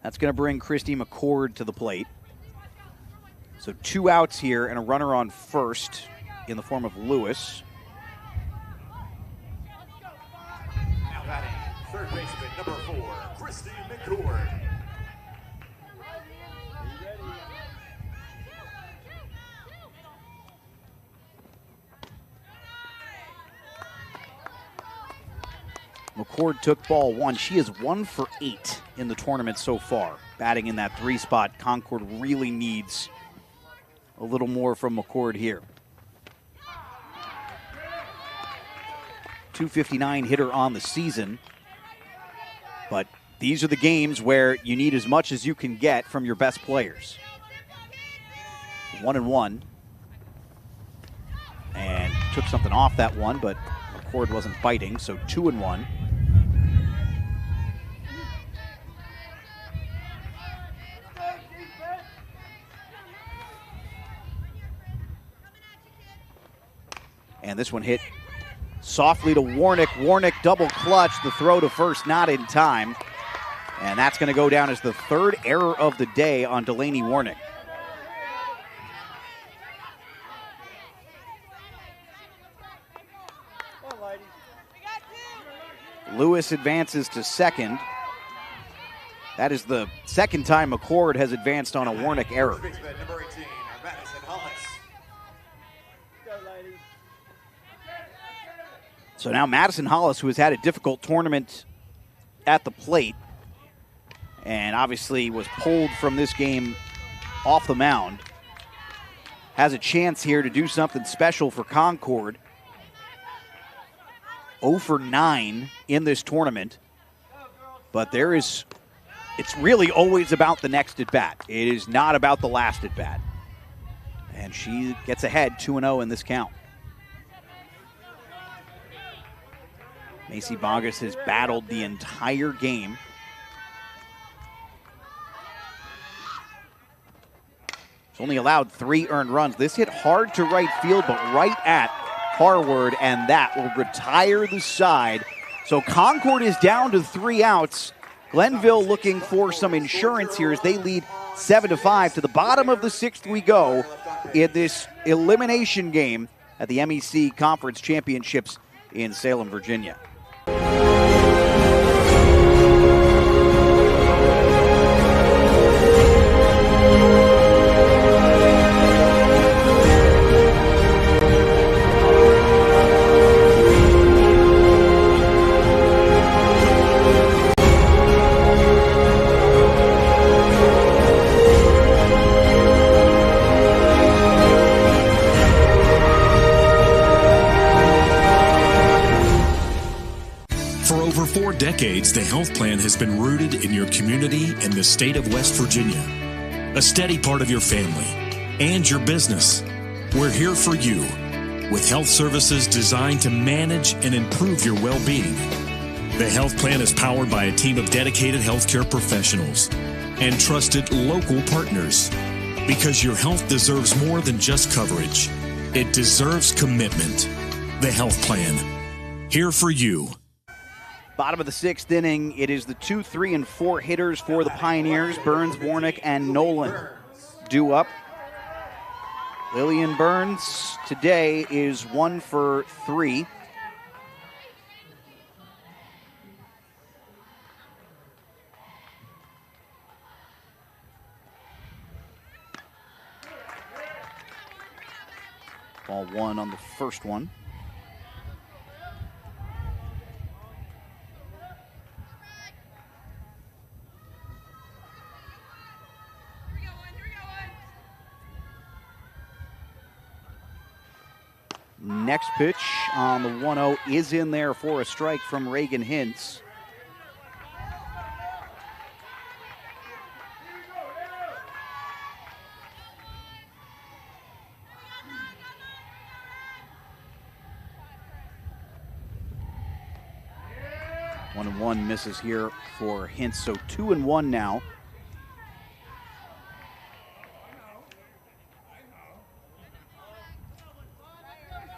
That's going to bring Christy McCord to the plate. So 2 outs here and a runner on first in the form of Lewis. Now batting, third baseman, number 4, Christy McCord. McCord took ball 1. She is 1 for 8 in the tournament so far. Batting in that 3 spot, Concord really needs a little more from McCord here. .259 hitter on the season. But these are the games where you need as much as you can get from your best players. 1-1. And took something off that one, but McCord wasn't biting, so 2-1. And this one hit softly to Warnick. Warnick double clutch. The throw to first not in time. And that's going to go down as the 3rd error of the day on Delaney Warnick. Lewis advances to second. That is the 2nd time McCord has advanced on a Warnick error. Number 18, Madison Hollis. So now Madison Hollis, who has had a difficult tournament at the plate and obviously was pulled from this game off the mound, has a chance here to do something special for Concord. 0 for 9 in this tournament, but it's really always about the next at-bat. It is not about the last at-bat. And she gets ahead 2-0 in this count. Macy Bogus has battled the entire game. She's only allowed 3 earned runs. This hit hard to right field, but right at Harward, and that will retire the side. So Concord is down to 3 outs. Glenville looking for some insurance here as they lead 7-5. To the bottom of the 6th we go in this elimination game at the MEC Conference Championships in Salem, Virginia. Decades, the health plan has been rooted in your community and the state of West Virginia. A steady part of your family and your business. We're here for you with health services designed to manage and improve your well-being. The health plan is powered by a team of dedicated healthcare professionals and trusted local partners because your health deserves more than just coverage. It deserves commitment. The health plan. Here for you. Bottom of the 6th inning, it is the 2, 3, and 4 hitters for the Pioneers. Burns, Warnick, and Nolan due up. Lillian Burns today is 1 for 3. Ball 1 on the first one. Next pitch on the 1-0 is in there for a strike from Reagan Hintz. One and one misses here for Hintz, so 2-1 now.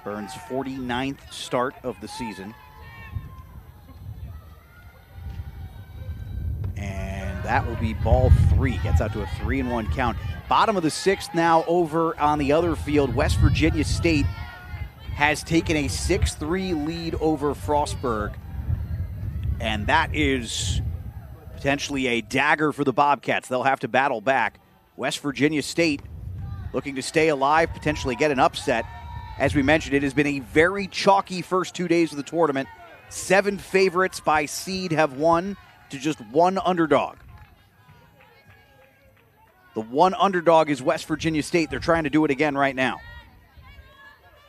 Burns' 49th start of the season. And that will be ball 3. Gets out to a 3-1 count. Bottom of the 6th now over on the other field. West Virginia State has taken a 6-3 lead over Frostburg. And that is potentially a dagger for the Bobcats. They'll have to battle back. West Virginia State looking to stay alive, potentially get an upset. As we mentioned, it has been a very chalky first 2 days of the tournament. 7 favorites by seed have won to just 1 underdog. The 1 underdog is West Virginia State. They're trying to do it again right now.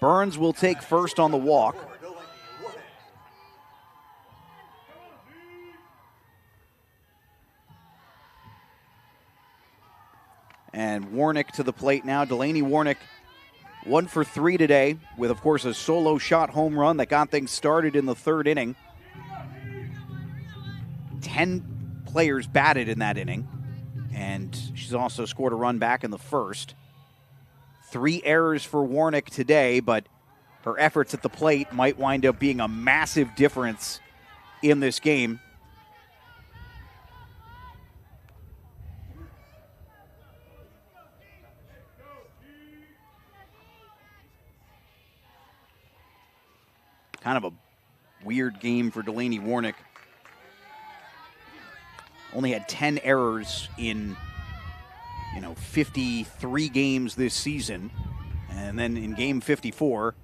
Burns will take first on the walk. And Warnick to the plate now. Delaney Warnick 1 for 3 today with, of course, a solo shot home run that got things started in the 3rd inning. 10 players batted in that inning, and she's also scored a run back in the 1st. 3 errors for Warnick today, but her efforts at the plate might wind up being a massive difference in this game. Kind of a weird game for Delaney Warnick. Only had 10 errors in, 53 games this season. And then in game 54,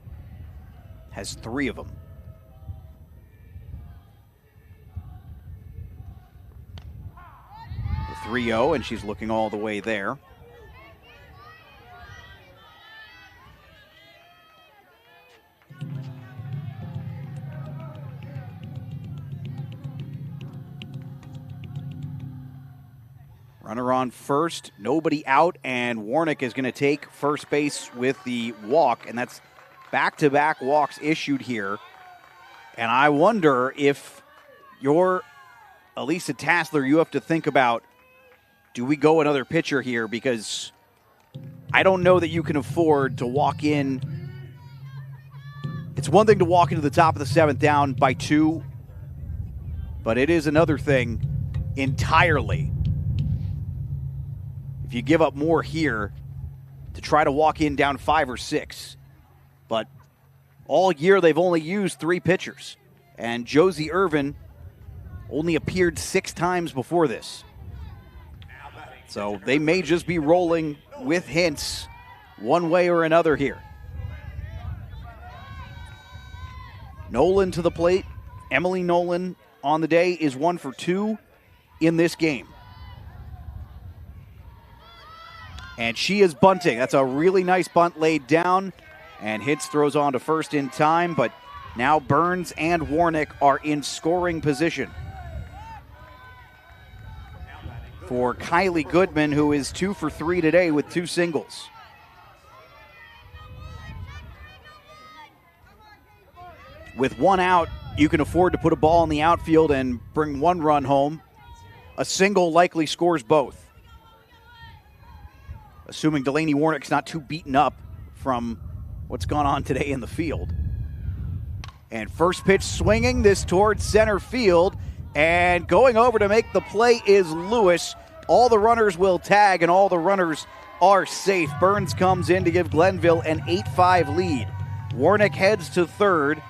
has 3 of them. The 3-0, and she's looking all the way there. Runner on first, nobody out, and Warnick is going to take first base with the walk, and that's back-to-back walks issued here. And I wonder if you're Elisa Tassler, you have to think about, do we go another pitcher here? Because I don't know that you can afford to walk in. It's one thing to walk into the top of the 7th down by 2, but it is another thing entirely if you give up more here to try to walk in down 5 or 6. But all year they've only used 3 pitchers, and Josie Irvin only appeared 6 times before this. So they may just be rolling with Hintz one way or another here. Nolan to the plate. Emily Nolan on the day is 1 for 2 in this game. And she is bunting. That's a really nice bunt laid down. And Hintz throws on to first in time, but now Burns and Warnick are in scoring position. For Kylie Goodman, who is 2 for 3 today with 2 singles. With 1 out, you can afford to put a ball in the outfield and bring 1 run home. A single likely scores both. Assuming Delaney Warnick's not too beaten up from what's gone on today in the field. And first pitch swinging this towards center field. And going over to make the play is Lewis. All the runners will tag and all the runners are safe. Burns comes in to give Glenville an 8-5 lead. Warnick heads to third.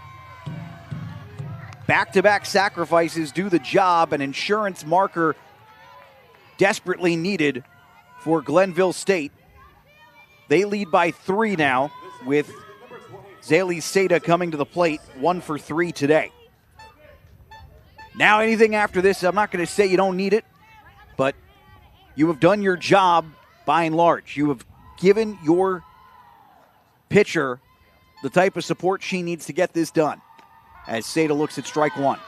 Back-to-back sacrifices do the job. An insurance marker desperately needed for Glenville State. They lead by 3 now with Zaylee Seda coming to the plate, 1 for 3 today. Now anything after this, I'm not going to say you don't need it, but you have done your job by and large. You have given your pitcher the type of support she needs to get this done as Seda looks at strike 1.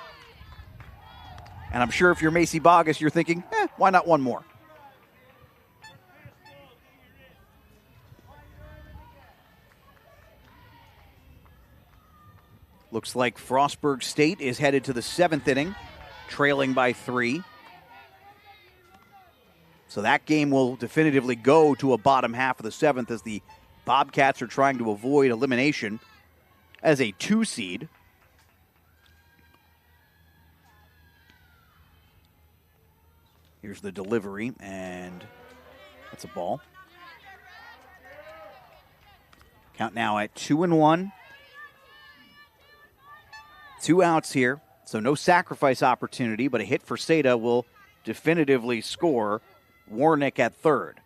And I'm sure if you're Macy Bogus, you're thinking, why not 1 more? Looks like Frostburg State is headed to the 7th inning, trailing by 3. So that game will definitively go to a bottom half of the 7th as the Bobcats are trying to avoid elimination as a 2 seed. Here's the delivery, and that's a ball. Count now at 2-1. 2 outs here, so no sacrifice opportunity, but a hit for Seda will definitively score Warnick at third.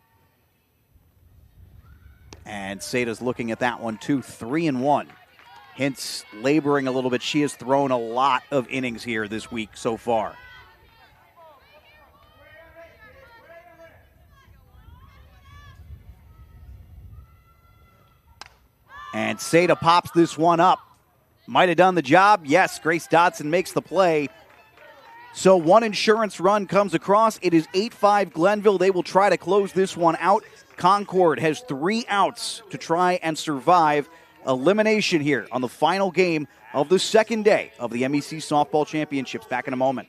And Seda's looking at that one too, 3-1. Hintz laboring a little bit. She has thrown a lot of innings here this week so far. And Seda pops this one up. Might have done the job. Yes, Grace Dodson makes the play. So 1 insurance run comes across. It is 8-5 Glenville. They will try to close this one out. Concord has 3 outs to try and survive elimination here on the final game of the 2nd day of the MEC Softball Championships. Back in a moment.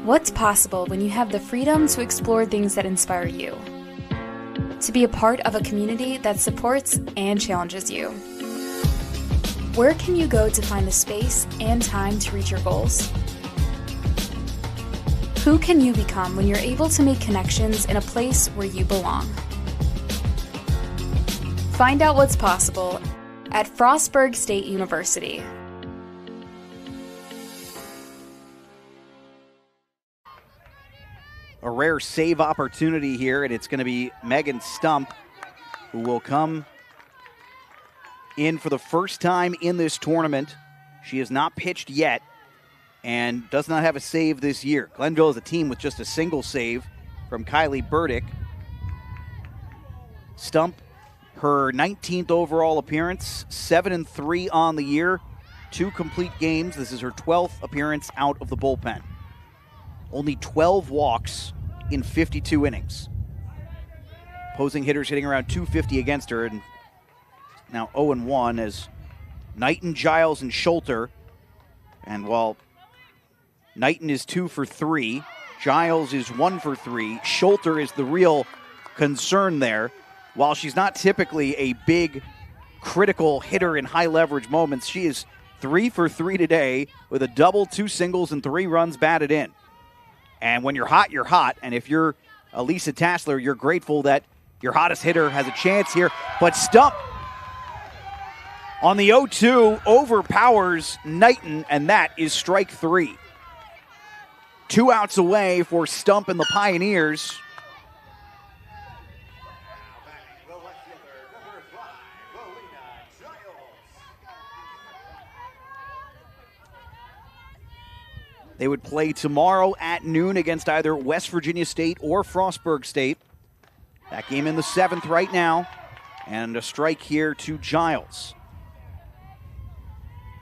What's possible when you have the freedom to explore things that inspire you? To be a part of a community that supports and challenges you. Where can you go to find the space and time to reach your goals? Who can you become when you're able to make connections in a place where you belong? Find out what's possible at Frostburg State University. A rare save opportunity here, and it's going to be Megan Stump who will come in for the first time in this tournament She has not pitched yet and does not have a save this year. Glenville is a team with just a single save from Kylie Burdick. Stump, her 19th overall appearance, 7-3 on the year, 2 complete games. This is her 12th appearance out of the bullpen. Only 12 walks in 52 innings. Opposing hitters hitting around 250 against her, and now 0-1 as Knighton, Giles, and Schulter. And while Knighton is 2 for 3, Giles is 1 for 3, Schulter is the real concern there. While she's not typically a big, critical hitter in high leverage moments, she is 3 for 3 today with a double, 2 singles, and 3 runs batted in. And when you're hot, you're hot. And if you're Elisa Tassler, you're grateful that your hottest hitter has a chance here. But Stump on the 0-2 overpowers Knighton, and that is strike 3. 2 outs away for Stump and the Pioneers. They would play tomorrow at noon against either West Virginia State or Frostburg State. That game in the 7th right now. And a strike here to Giles.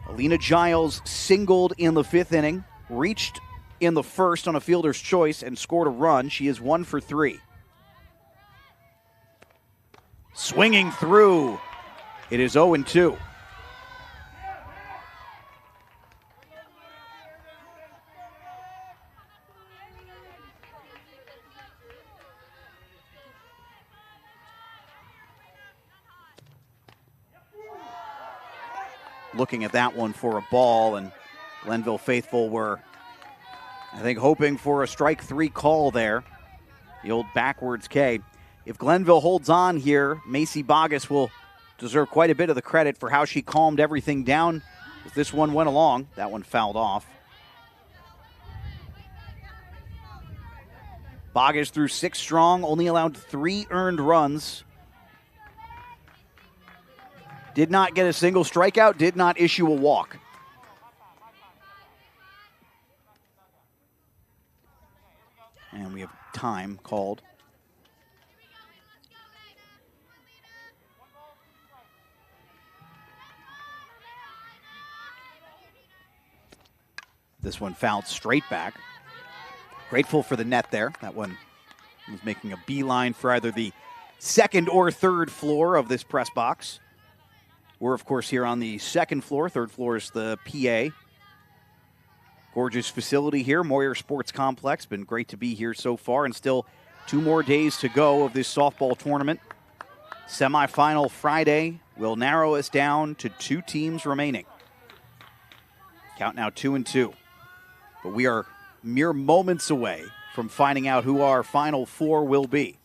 Alina Giles singled in the 5th inning, reached in the 1st on a fielder's choice, and scored a run. She is 1 for 3. Swinging through. It is 0-2. Looking at that one for a ball, and Glenville faithful were, I think, hoping for a strike 3 call there. The old backwards K. If Glenville holds on here, Macy Bogus will deserve quite a bit of the credit for how she calmed everything down as this one went along. That one fouled off. Bogus threw 6 strong, only allowed 3 earned runs. Did not get a single strikeout, did not issue a walk. And we have time called. This one fouled straight back. Grateful for the net there. That one was making a beeline for either the 2nd or 3rd floor of this press box. We're, of course, here on the 2nd floor. 3rd floor is the PA. Gorgeous facility here, Moyer Sports Complex. Been great to be here so far, and still 2 more days to go of this softball tournament. Semifinal Friday will narrow us down to 2 teams remaining. Count now 2-2. But we are mere moments away from finding out who our final 4 will be.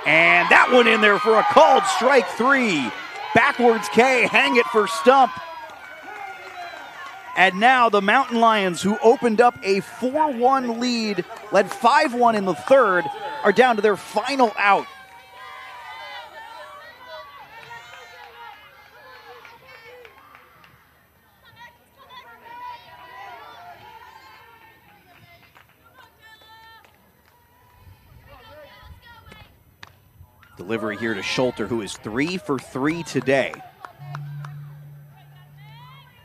And that one in there for a called strike 3. Backwards K, hang it for Stump. And now the Mountain Lions, who opened up a 4-1 lead, led 5-1 in the 3rd, are down to their final out. Delivery here to Schulter, who is 3 for 3 today.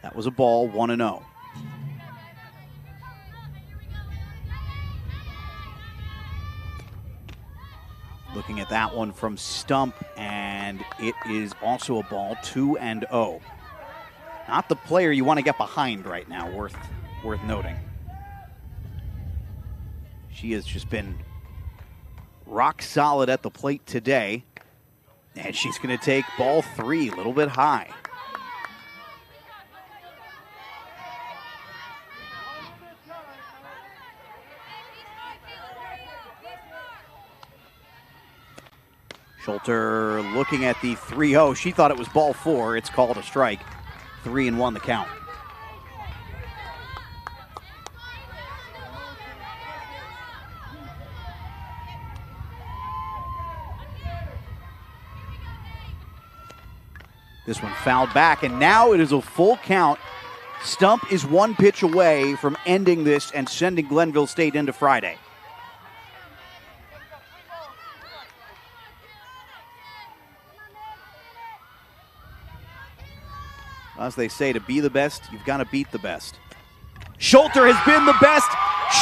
That was a ball, 1-0. Looking at that one from Stump, and it is also a ball, 2-0. Not the player you want to get behind right now, worth noting. She has just been rock solid at the plate today. And she's going to take ball 3, a little bit high. Schulter looking at the 3-0. She thought it was ball 4. It's called a strike. 3-1 the count. This one fouled back, and now it is a full count Stump is one pitch away from ending this and sending Glenville State into Friday. As they say, to be the best, you've got to beat the best. Schulter has been the best.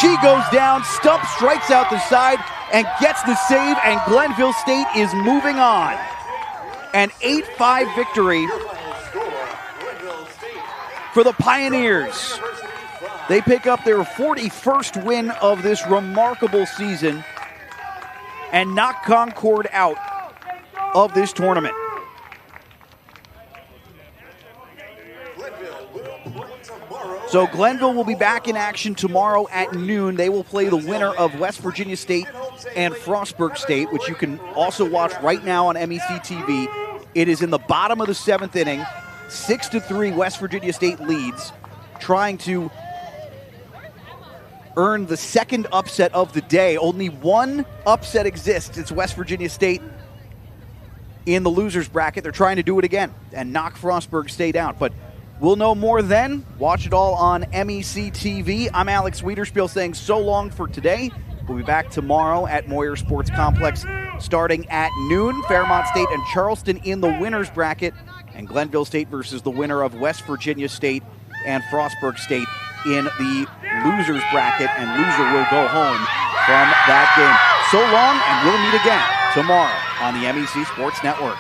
She goes down. Stump strikes out the side and gets the save, and Glenville State is moving on. An 8-5 victory for the Pioneers. They pick up their 41st win of this remarkable season and knock Concord out of this tournament. So Glenville will be back in action tomorrow at noon. They will play the winner of West Virginia State and Frostburg State, which you can also watch right now on MEC TV. It is in the bottom of the 7th inning. 6-3 West Virginia State leads, trying to earn the second upset of the day. Only one upset exists. It's West Virginia State in the losers bracket. They're trying to do it again and knock Frostburg State out. But we'll know more then. Watch it all on MEC TV. I'm Alex Wiederspiel saying so long for today. We'll be back tomorrow at Moyer Sports Complex starting at noon. Fairmont State and Charleston in the winners bracket, and Glenville State versus the winner of West Virginia State and Frostburg State in the losers bracket, and loser will go home from that game. So long, and we'll meet again tomorrow on the MEC Sports Network.